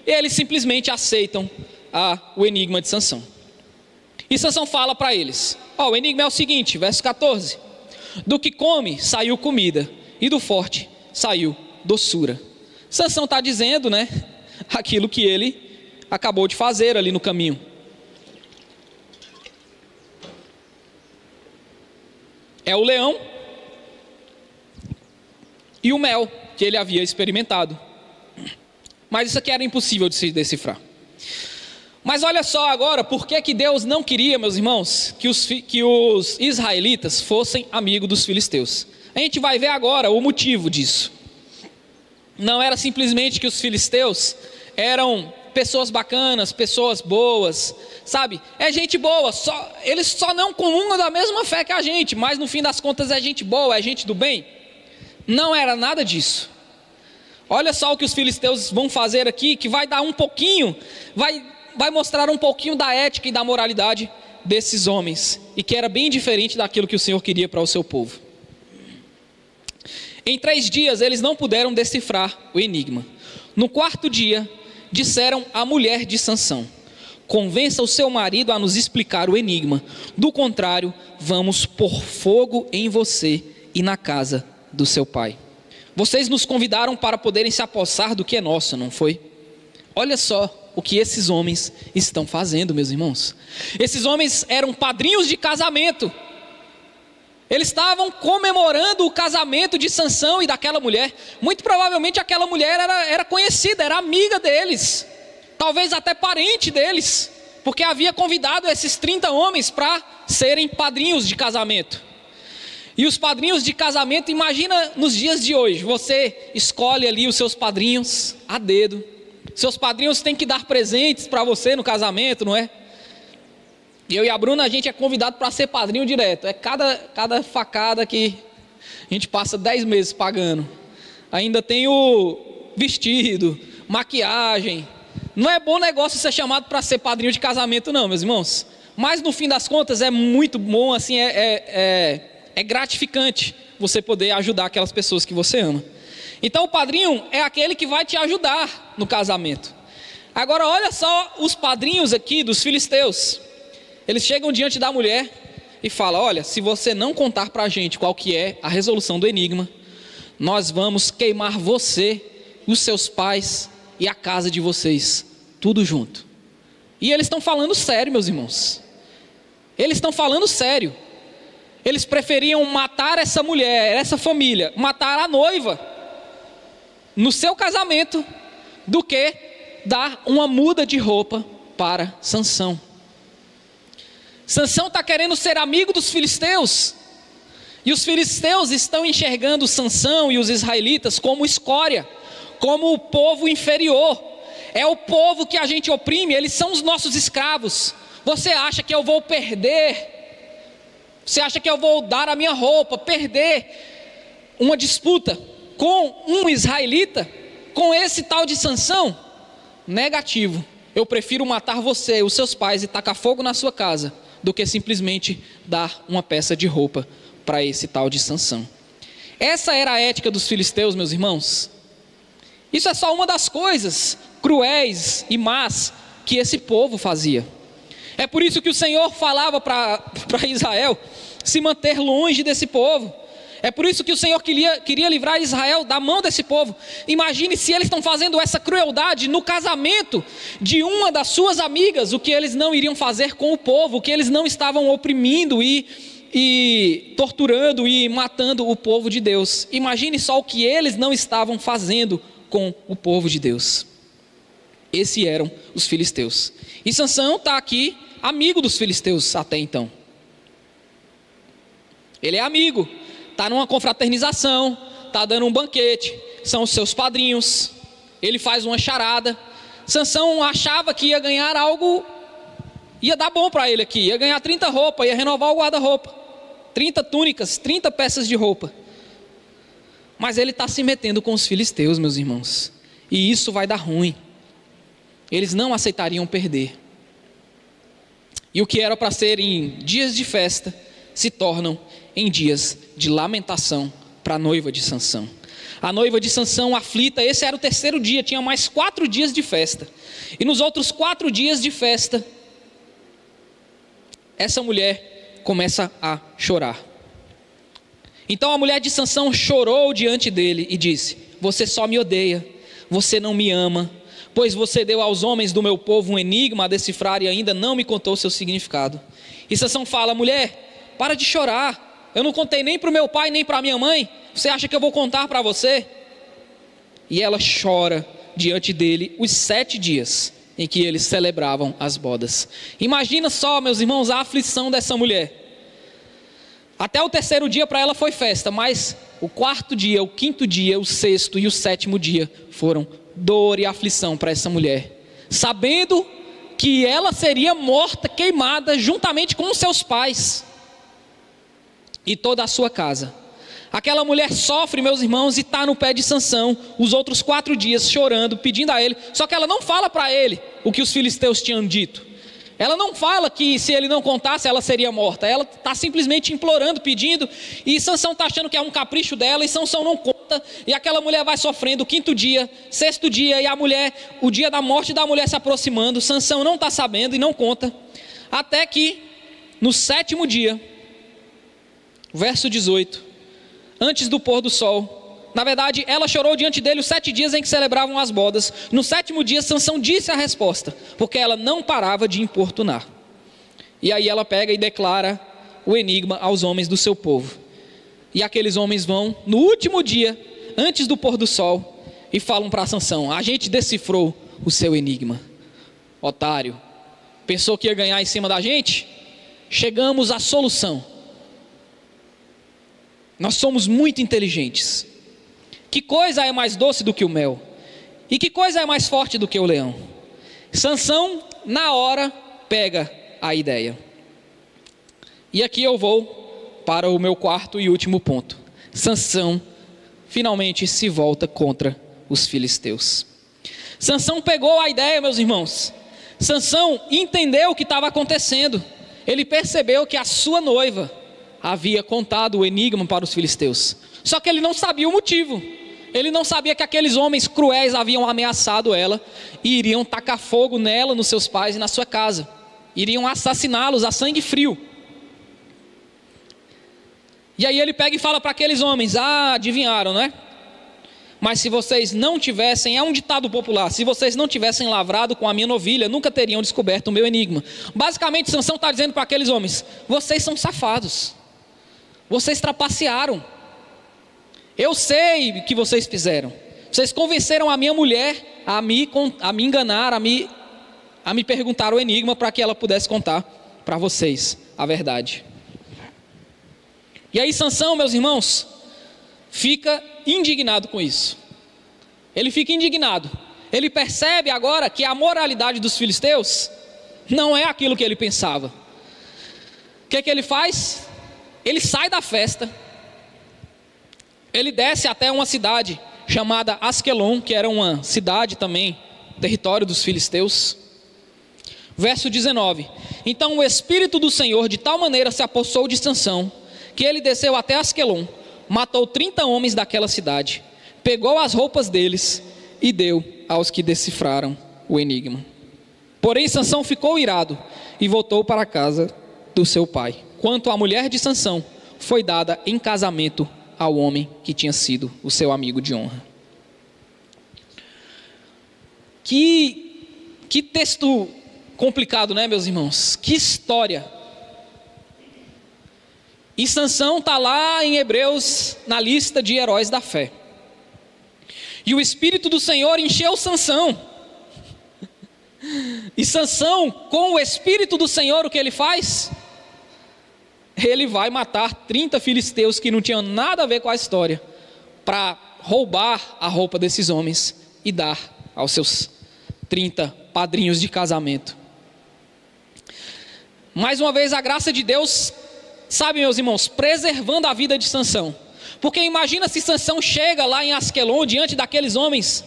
E eles simplesmente aceitam o enigma de Sansão. E Sansão fala para eles, o enigma é o seguinte, verso 14. Do que come, saiu comida, e do forte, saiu doçura. Sansão está dizendo, né, aquilo que ele acabou de fazer ali no caminho. É o leão e o mel que ele havia experimentado. Mas isso aqui era impossível de se decifrar. Mas olha só agora, por que Deus não queria, meus irmãos, que os israelitas fossem amigos dos filisteus? A gente vai ver agora o motivo disso. Não era simplesmente que os filisteus eram pessoas bacanas, pessoas boas, sabe? É gente boa, eles só não comungam da mesma fé que a gente, mas no fim das contas é gente boa, é gente do bem. Não era nada disso. Olha só o que os filisteus vão fazer aqui, que vai dar um pouquinho, vai mostrar um pouquinho da ética e da moralidade desses homens, e que era bem diferente daquilo que o Senhor queria para o seu povo. Em 3 dias eles não puderam decifrar o enigma. No 4º dia, disseram à mulher de Sansão: convença o seu marido a nos explicar o enigma. Do contrário, vamos pôr fogo em você e na casa do seu pai. Vocês nos convidaram para poderem se apossar do que é nosso, não foi? Olha só o que esses homens estão fazendo, meus irmãos. Esses homens eram padrinhos de casamento. Eles estavam comemorando o casamento de Sansão e daquela mulher. Muito provavelmente aquela mulher era conhecida, era amiga deles, talvez até parente deles, porque havia convidado esses 30 homens para serem padrinhos de casamento. E os padrinhos de casamento, imagina nos dias de hoje, você escolhe ali os seus padrinhos a dedo. Seus padrinhos têm que dar presentes para você no casamento, não é? Eu e a Bruna, a gente é convidado para ser padrinho direto. É cada facada que a gente passa 10 meses pagando. Ainda tem o vestido, maquiagem. Não é bom negócio ser chamado para ser padrinho de casamento não, meus irmãos. Mas no fim das contas é muito bom, assim, é gratificante você poder ajudar aquelas pessoas que você ama. Então o padrinho é aquele que vai te ajudar no casamento. Agora olha só os padrinhos aqui dos filisteus. Eles chegam diante da mulher e falam: olha, se você não contar para a gente qual que é a resolução do enigma, nós vamos queimar você, os seus pais e a casa de vocês, tudo junto. E eles estão falando sério, meus irmãos. Eles estão falando sério. Eles preferiam matar essa mulher, essa família, matar a noiva no seu casamento, do que dar uma muda de roupa para Sansão. Sansão está querendo ser amigo dos filisteus, e os filisteus estão enxergando Sansão e os israelitas como escória, como o povo inferior. É o povo que a gente oprime, eles são os nossos escravos. Você acha que eu vou perder? Você acha que eu vou dar a minha roupa, perder uma disputa com um israelita, com esse tal de Sansão? Negativo. Eu prefiro matar você, os seus pais, e tacar fogo na sua casa, do que simplesmente dar uma peça de roupa para esse tal de Sansão. Essa era a ética dos filisteus, meus irmãos. Isso é só uma das coisas cruéis e más que esse povo fazia. É por isso que o Senhor falava para Israel se manter longe desse povo. É por isso que o Senhor queria livrar Israel da mão desse povo. Imagine se eles estão fazendo essa crueldade no casamento de uma das suas amigas, o que eles não iriam fazer com o povo, o que eles não estavam oprimindo e torturando e matando o povo de Deus. Imagine só o que eles não estavam fazendo com o povo de Deus. Esses eram os filisteus. E Sansão está aqui, amigo dos filisteus até então. Ele é amigo. Está numa confraternização, está dando um banquete, são os seus padrinhos, ele faz uma charada. Sansão achava que ia ganhar algo, ia dar bom para ele aqui, ia ganhar 30 roupas, ia renovar o guarda-roupa, 30 túnicas, 30 peças de roupa. Mas ele está se metendo com os filisteus, meus irmãos, e isso vai dar ruim. Eles não aceitariam perder. E o que era para ser em dias de festa, se tornam em dias de lamentação para a noiva de Sansão. A noiva de Sansão aflita, esse era o terceiro dia, tinha mais 4 dias de festa. E nos outros 4 dias de festa, essa mulher começa a chorar. Então a mulher de Sansão chorou diante dele e disse: você só me odeia, você não me ama, pois você deu aos homens do meu povo um enigma a decifrar e ainda não me contou seu significado. E Sansão fala: mulher, para de chorar. Eu não contei nem para o meu pai, nem para a minha mãe. Você acha que eu vou contar para você? E ela chora diante dele os 7 dias em que eles celebravam as bodas. Imagina só, meus irmãos, a aflição dessa mulher. Até o terceiro dia para ela foi festa, mas o 4º dia, o 5º dia, o 6º e o 7º dia foram dor e aflição para essa mulher, sabendo que ela seria morta, queimada, juntamente com os seus pais e toda a sua casa. Aquela mulher sofre, meus irmãos, e está no pé de Sansão os outros 4 dias chorando, pedindo a ele. Só que ela não fala para ele o que os filisteus tinham dito. Ela não fala que se ele não contasse ela seria morta. Ela está simplesmente implorando, pedindo, e Sansão está achando que é um capricho dela, e Sansão não conta. conta, e aquela mulher vai sofrendo, 5º dia, 6º dia, e o dia da morte da mulher se aproximando, Sansão não está sabendo e não conta, até que no 7º dia, verso 18, antes do pôr do sol, na verdade, ela chorou diante dele os 7 dias em que celebravam as bodas. No 7º dia, Sansão disse a resposta, porque ela não parava de importunar. E aí ela pega e declara o enigma aos homens do seu povo. E aqueles homens vão, no último dia, antes do pôr do sol, e falam para Sansão: a gente decifrou o seu enigma. Otário, pensou que ia ganhar em cima da gente? Chegamos à solução. Nós somos muito inteligentes. Que coisa é mais doce do que o mel? E que coisa é mais forte do que o leão? Sansão, na hora, pega a ideia. E aqui eu vou para o meu 4º e último ponto. Sansão finalmente se volta contra os filisteus. Sansão pegou a ideia, meus irmãos. Sansão entendeu o que estava acontecendo. Ele percebeu que a sua noiva havia contado o enigma para os filisteus. Só que ele não sabia o motivo. Ele não sabia que aqueles homens cruéis haviam ameaçado ela e iriam tacar fogo nela, nos seus pais e na sua casa. Iriam assassiná-los a sangue frio. E aí ele pega e fala para aqueles homens: adivinharam, né? Mas se vocês não tivessem, é um ditado popular, se vocês não tivessem lavrado com a minha novilha, nunca teriam descoberto o meu enigma. Basicamente, Sansão está dizendo para aqueles homens: vocês são safados. Vocês trapacearam. Eu sei o que vocês fizeram. Vocês convenceram a minha mulher a me enganar, a me perguntar o enigma para que ela pudesse contar para vocês a verdade. E aí Sansão, meus irmãos, fica indignado com isso. Ele fica indignado. Ele percebe agora que a moralidade dos filisteus não é aquilo que ele pensava. O que ele faz? Ele sai da festa. Ele desce até uma cidade chamada Asquelon, que era uma cidade também, território dos filisteus. Verso 19: então o Espírito do Senhor de tal maneira se apossou de Sansão, que ele desceu até Asquelon, matou 30 homens daquela cidade, pegou as roupas deles e deu aos que decifraram o enigma. Porém Sansão ficou irado e voltou para a casa do seu pai. Quanto à mulher de Sansão, foi dada em casamento ao homem que tinha sido o seu amigo de honra. Que texto complicado, né, meus irmãos? Que história. E Sansão está lá em Hebreus, na lista de heróis da fé. E o Espírito do Senhor encheu Sansão. E Sansão, com o Espírito do Senhor, o que ele faz? Ele vai matar 30 filisteus que não tinham nada a ver com a história, para roubar a roupa desses homens e dar aos seus 30 padrinhos de casamento. Mais uma vez a graça de Deus, sabe, meus irmãos, preservando a vida de Sansão. Porque imagina se Sansão chega lá em Asquelon, diante daqueles homens,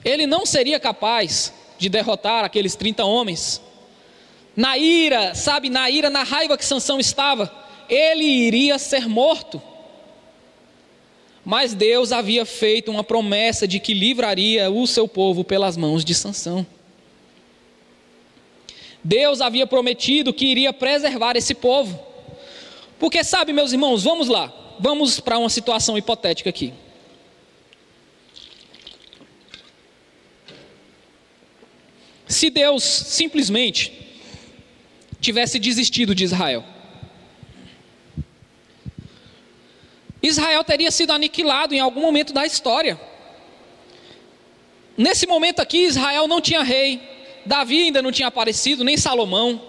ele não seria capaz de derrotar aqueles 30 homens. Na ira, sabe, na raiva que Sansão estava, ele iria ser morto. Mas Deus havia feito uma promessa de que livraria o seu povo pelas mãos de Sansão. Deus havia prometido que iria preservar esse povo. Porque sabe, meus irmãos, vamos lá, vamos para uma situação hipotética aqui. Se Deus simplesmente tivesse desistido de Israel, Israel teria sido aniquilado em algum momento da história. Nesse momento aqui, Israel não tinha rei, Davi ainda não tinha aparecido, nem Salomão.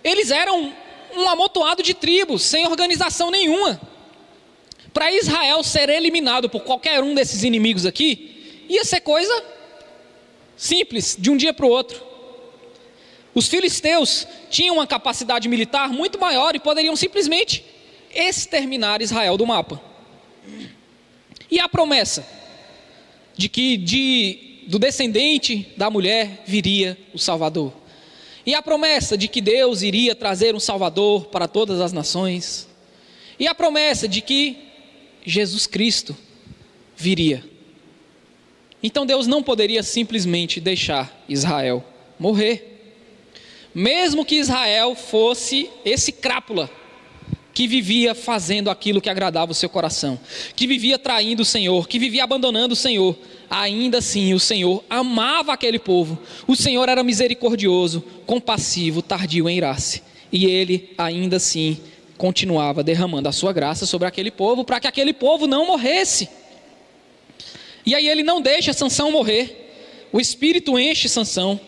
Eles eram um amontoado de tribos, sem organização nenhuma. Para Israel ser eliminado por qualquer um desses inimigos aqui, ia ser coisa simples, de um dia para o outro. Os filisteus tinham uma capacidade militar muito maior e poderiam simplesmente exterminar Israel do mapa. E a promessa de que do descendente da mulher viria o Salvador. E a promessa de que Deus iria trazer um Salvador para todas as nações. E a promessa de que Jesus Cristo viria. Então Deus não poderia simplesmente deixar Israel morrer. Mesmo que Israel fosse esse crápula que vivia fazendo aquilo que agradava o seu coração, que vivia traindo o Senhor, que vivia abandonando o Senhor, ainda assim o Senhor amava aquele povo. O Senhor era misericordioso, compassivo, tardio em irar-se, e Ele ainda assim continuava derramando a sua graça sobre aquele povo, para que aquele povo não morresse. E aí Ele não deixa Sansão morrer, o Espírito enche Sansão,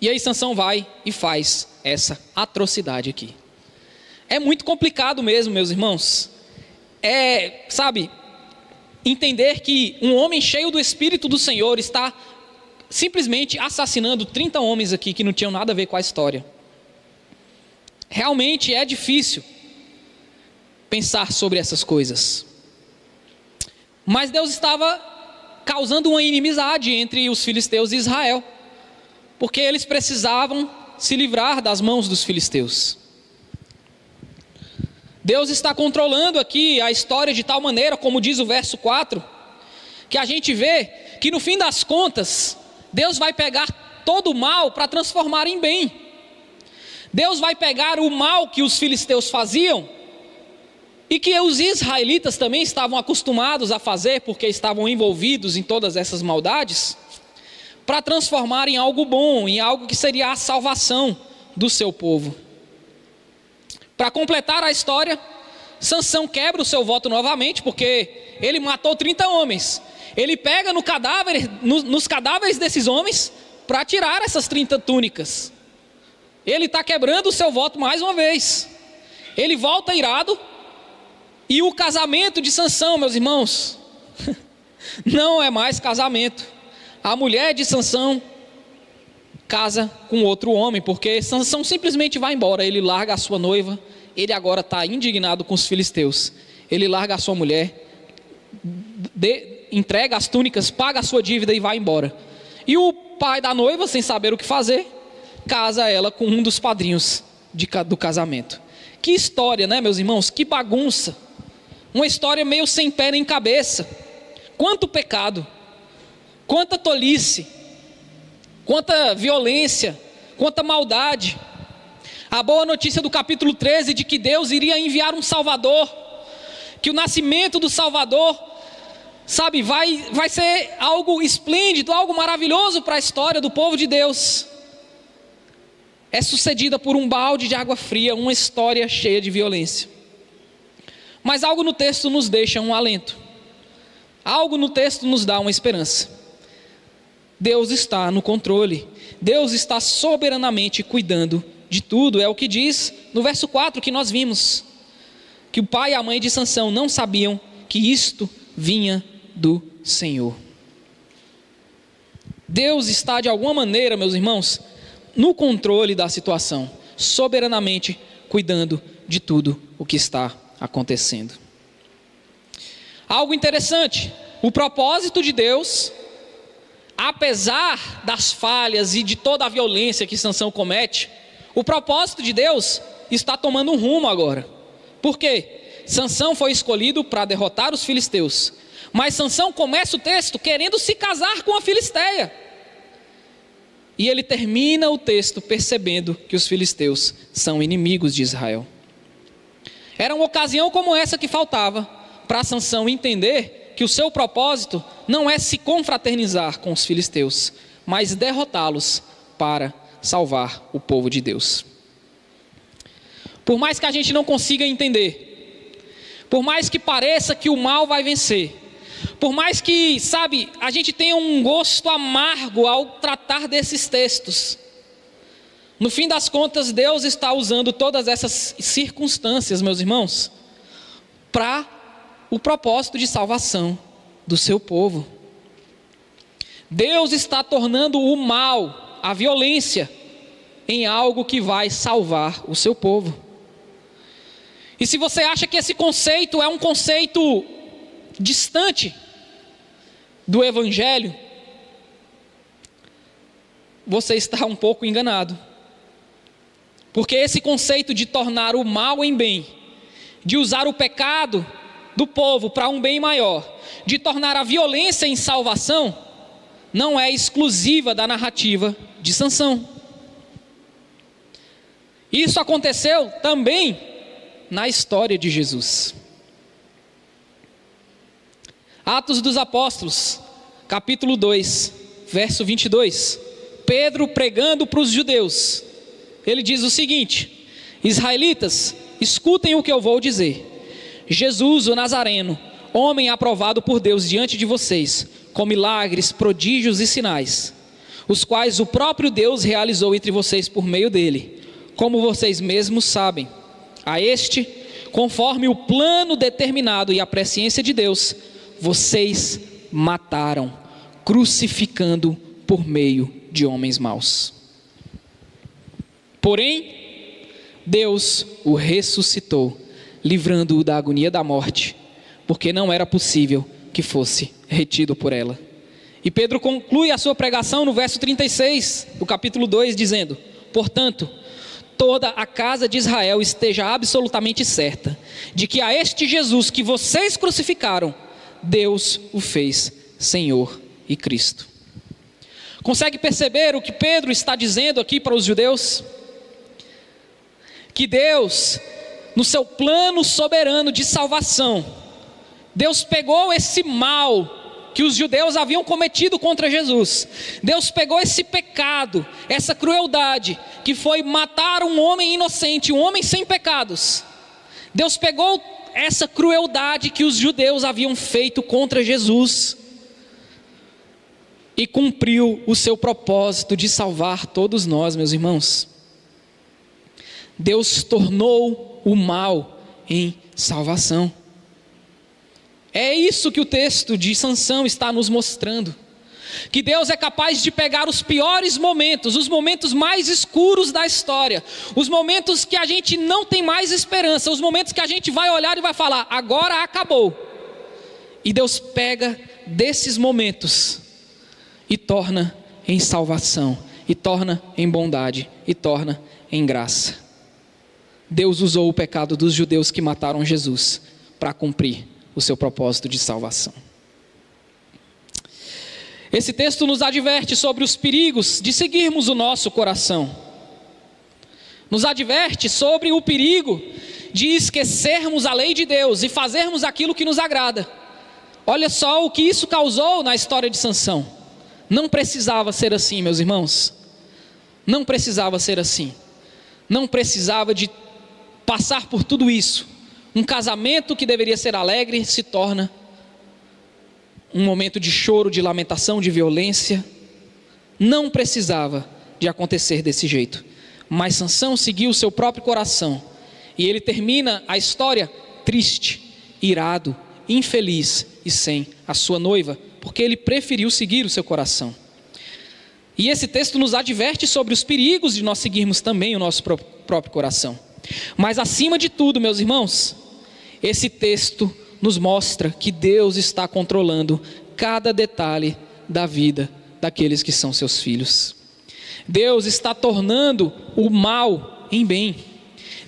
e aí Sansão vai e faz essa atrocidade aqui. É muito complicado mesmo, meus irmãos. Entender que um homem cheio do Espírito do Senhor está simplesmente assassinando 30 homens aqui que não tinham nada a ver com a história. Realmente é difícil pensar sobre essas coisas. Mas Deus estava causando uma inimizade entre os filisteus e Israel, porque eles precisavam se livrar das mãos dos filisteus. Deus está controlando aqui a história de tal maneira, como diz o verso 4, que a gente vê que no fim das contas, Deus vai pegar todo o mal para transformar em bem. Deus vai pegar o mal que os filisteus faziam, e que os israelitas também estavam acostumados a fazer, porque estavam envolvidos em todas essas maldades, para transformar em algo bom, em algo que seria a salvação do seu povo. Para completar a história, Sansão quebra o seu voto novamente, porque ele matou 30 homens. Ele pega nos cadáveres desses homens para tirar essas 30 túnicas. Ele está quebrando o seu voto mais uma vez. Ele volta irado, e o casamento de Sansão, meus irmãos, não é mais casamento. A mulher de Sansão casa com outro homem, porque Sansão simplesmente vai embora. Ele larga a sua noiva, ele agora está indignado com os filisteus. Ele larga a sua mulher, entrega as túnicas, paga a sua dívida e vai embora. E o pai da noiva, sem saber o que fazer, casa ela com um dos padrinhos do casamento. Que história, né, meus irmãos? Que bagunça. Uma história meio sem pé nem cabeça. Quanto pecado, quanta tolice, quanta violência, quanta maldade. A boa notícia do capítulo 13 de que Deus iria enviar um Salvador, que o nascimento do Salvador, vai ser algo esplêndido, algo maravilhoso para a história do povo de Deus, é sucedida por um balde de água fria, uma história cheia de violência. Mas algo no texto nos deixa um alento, algo no texto nos dá uma esperança. Deus está no controle, Deus está soberanamente cuidando de tudo. É o que diz no verso 4 que nós vimos, que o pai e a mãe de Sansão não sabiam que isto vinha do Senhor. Deus está de alguma maneira, meus irmãos, no controle da situação, soberanamente cuidando de tudo o que está acontecendo. Algo interessante, o propósito de Deus, apesar das falhas e de toda a violência que Sansão comete, o propósito de Deus está tomando um rumo agora. Por quê? Sansão foi escolhido para derrotar os filisteus, mas Sansão começa o texto querendo se casar com a filisteia, e ele termina o texto percebendo que os filisteus são inimigos de Israel. Era uma ocasião como essa que faltava para Sansão entender que o seu propósito não é se confraternizar com os filisteus, mas derrotá-los para salvar o povo de Deus. Por mais que a gente não consiga entender, por mais que pareça que o mal vai vencer, por mais que, a gente tenha um gosto amargo ao tratar desses textos, no fim das contas, Deus está usando todas essas circunstâncias, meus irmãos, para o propósito de salvação do seu povo. Deus está tornando o mal, a violência, em algo que vai salvar o seu povo. E se você acha que esse conceito é um conceito distante do Evangelho, você está um pouco enganado. Porque esse conceito de tornar o mal em bem, de usar o pecado do povo para um bem maior, de tornar a violência em salvação, não é exclusiva da narrativa de Sansão. Isso aconteceu também na história de Jesus. Atos dos Apóstolos, capítulo 2, verso 22. Pedro pregando para os judeus. Ele diz o seguinte: israelitas, escutem o que eu vou dizer. Jesus, o Nazareno, homem aprovado por Deus diante de vocês, com milagres, prodígios e sinais, os quais o próprio Deus realizou entre vocês por meio dele, como vocês mesmos sabem. A este, conforme o plano determinado e a presciência de Deus, vocês mataram, crucificando por meio de homens maus. Porém, Deus o ressuscitou, livrando-o da agonia da morte, porque não era possível que fosse retido por ela. E Pedro conclui a sua pregação no verso 36 do capítulo 2, dizendo: portanto, toda a casa de Israel esteja absolutamente certa de que a este Jesus que vocês crucificaram, Deus o fez Senhor e Cristo. Consegue perceber o que Pedro está dizendo aqui para os judeus? Que Deus, no seu plano soberano de salvação, Deus pegou esse mal que os judeus haviam cometido contra Jesus. Deus pegou esse pecado, essa crueldade, que foi matar um homem inocente, um homem sem pecados. Deus pegou essa crueldade que os judeus haviam feito contra Jesus e cumpriu o seu propósito de salvar todos nós, meus irmãos. Deus tornou o mal em salvação. É isso que o texto de Sansão está nos mostrando. Que Deus é capaz de pegar os piores momentos, os momentos mais escuros da história, os momentos que a gente não tem mais esperança, os momentos que a gente vai olhar e vai falar: agora acabou. E Deus pega desses momentos e torna em salvação, e torna em bondade, e torna em graça. Deus usou o pecado dos judeus que mataram Jesus para cumprir o seu propósito de salvação. Esse texto nos adverte sobre os perigos de seguirmos o nosso coração. Nos adverte sobre o perigo de esquecermos a lei de Deus e fazermos aquilo que nos agrada. Olha só o que isso causou na história de Sansão. Não precisava ser assim, meus irmãos. Não precisava ser assim. Não precisava de passar por tudo isso. Um casamento que deveria ser alegre se torna um momento de choro, de lamentação, de violência. Não precisava de acontecer desse jeito. Mas Sansão seguiu o seu próprio coração. E ele termina a história triste, irado, infeliz e sem a sua noiva, porque ele preferiu seguir o seu coração. E esse texto nos adverte sobre os perigos de nós seguirmos também o nosso próprio coração. Mas acima de tudo, meus irmãos, esse texto nos mostra que Deus está controlando cada detalhe da vida daqueles que são seus filhos. Deus está tornando o mal em bem.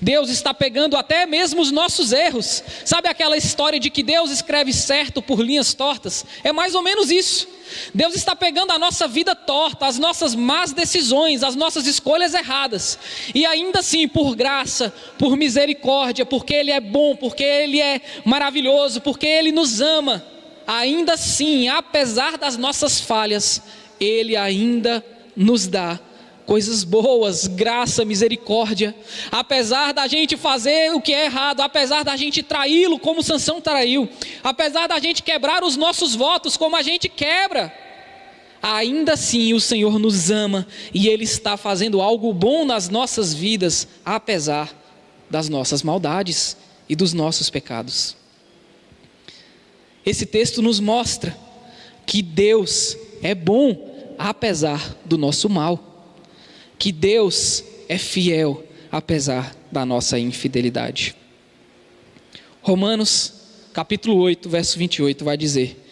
Deus está pegando até mesmo os nossos erros. Sabe aquela história de que Deus escreve certo por linhas tortas? É mais ou menos isso. Deus está pegando a nossa vida torta, as nossas más decisões, as nossas escolhas erradas, e ainda assim, por graça, por misericórdia, porque Ele é bom, porque Ele é maravilhoso, porque Ele nos ama, ainda assim, apesar das nossas falhas, Ele ainda nos dá coisas boas, graça, misericórdia. Apesar da gente fazer o que é errado, apesar da gente traí-lo como Sansão traiu, apesar da gente quebrar os nossos votos como a gente quebra, ainda assim o Senhor nos ama e Ele está fazendo algo bom nas nossas vidas, apesar das nossas maldades e dos nossos pecados. Esse texto nos mostra que Deus é bom apesar do nosso mal, que Deus é fiel apesar da nossa infidelidade. Romanos capítulo 8, verso 28 vai dizer: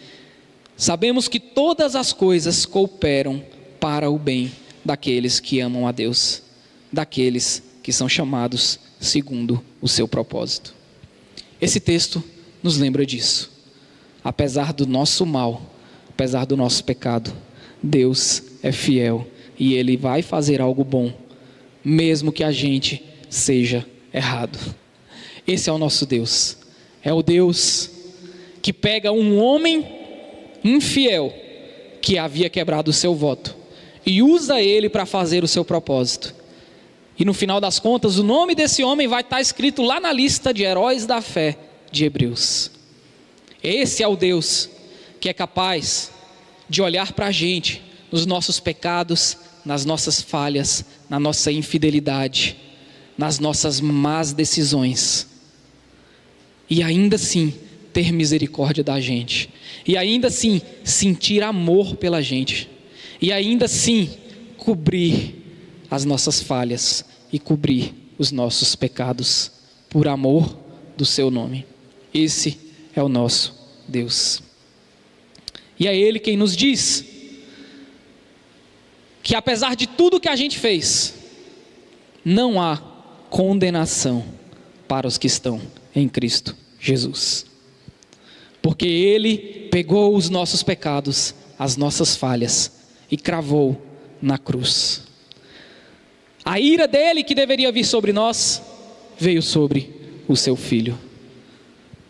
sabemos que todas as coisas cooperam para o bem daqueles que amam a Deus, daqueles que são chamados segundo o seu propósito. Esse texto nos lembra disso. Apesar do nosso mal, apesar do nosso pecado, Deus é fiel e Ele vai fazer algo bom, mesmo que a gente seja errado. Esse é o nosso Deus. É o Deus que pega um homem infiel que havia quebrado o seu voto e usa ele para fazer o seu propósito. E no final das contas, o nome desse homem vai estar escrito lá na lista de heróis da fé de Hebreus. Esse é o Deus que é capaz de olhar para a gente, nos nossos pecados, nas nossas falhas, na nossa infidelidade, nas nossas más decisões, e ainda assim ter misericórdia da gente, e ainda assim sentir amor pela gente, e ainda assim cobrir as nossas falhas e cobrir os nossos pecados por amor do seu nome. Esse é o nosso Deus. E é Ele quem nos diz que apesar de tudo que a gente fez, não há condenação para os que estão em Cristo Jesus. Porque Ele pegou os nossos pecados, as nossas falhas e cravou na cruz. A ira dele que deveria vir sobre nós, veio sobre o seu Filho.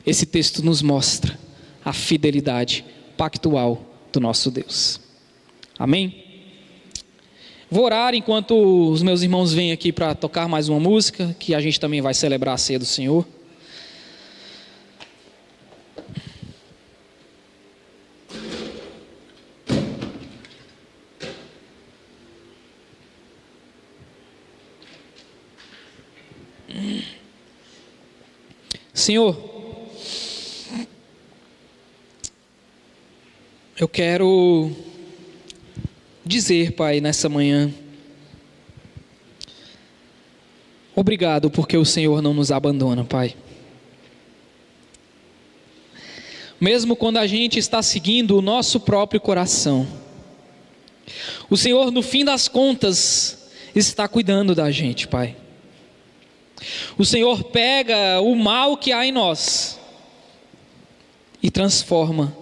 Esse texto nos mostra a fidelidade pactual do nosso Deus. Amém? Vou orar enquanto os meus irmãos vêm aqui para tocar mais uma música, que a gente também vai celebrar a ceia do Senhor. Senhor, eu quero dizer, Pai, nessa manhã, obrigado porque o Senhor não nos abandona, Pai. Mesmo quando a gente está seguindo o nosso próprio coração, o Senhor, no fim das contas, está cuidando da gente, Pai. O Senhor pega o mal que há em nós e transforma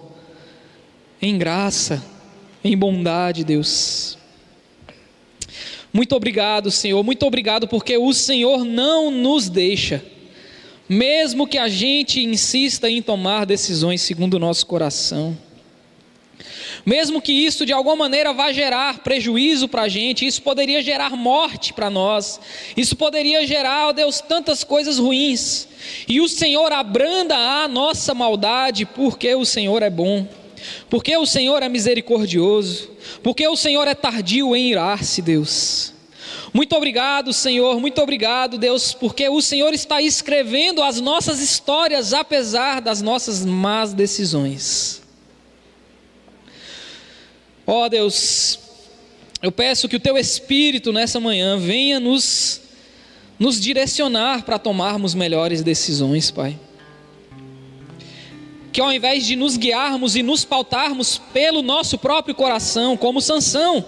em graça, em bondade, Deus. Muito obrigado, Senhor, muito obrigado porque o Senhor não nos deixa, mesmo que a gente insista em tomar decisões segundo o nosso coração. Mesmo que isso de alguma maneira vá gerar prejuízo para a gente, isso poderia gerar morte para nós, isso poderia gerar, ó Deus, tantas coisas ruins, e o Senhor abranda a nossa maldade, porque o Senhor é bom, porque o Senhor é misericordioso, porque o Senhor é tardio em irar-se, Deus. Muito obrigado, Senhor, muito obrigado, Deus, porque o Senhor está escrevendo as nossas histórias, apesar das nossas más decisões. Ó Deus, eu peço que o Teu Espírito nessa manhã venha nos direcionar para tomarmos melhores decisões, Pai. Que ao invés de nos guiarmos e nos pautarmos pelo nosso próprio coração, como Sansão,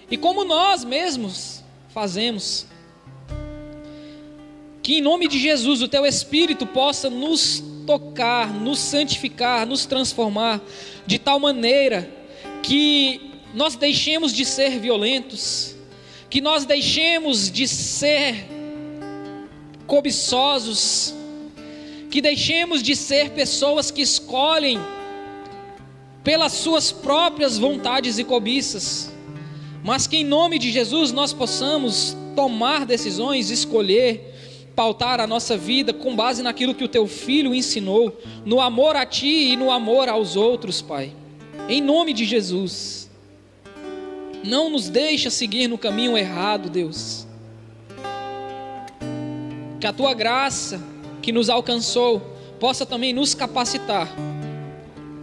e como nós mesmos fazemos, que em nome de Jesus o Teu Espírito possa nos tocar, nos santificar, nos transformar, de tal maneira que nós deixemos de ser violentos, que nós deixemos de ser cobiçosos, que deixemos de ser pessoas que escolhem pelas suas próprias vontades e cobiças, mas que em nome de Jesus nós possamos tomar decisões, escolher, pautar a nossa vida com base naquilo que o Teu Filho ensinou, no amor a Ti e no amor aos outros, Pai. Em nome de Jesus, não nos deixa seguir no caminho errado, Deus. Que a Tua graça que nos alcançou possa também nos capacitar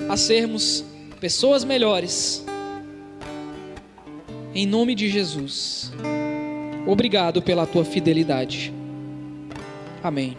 a sermos pessoas melhores. Em nome de Jesus, obrigado pela Tua fidelidade. Amém.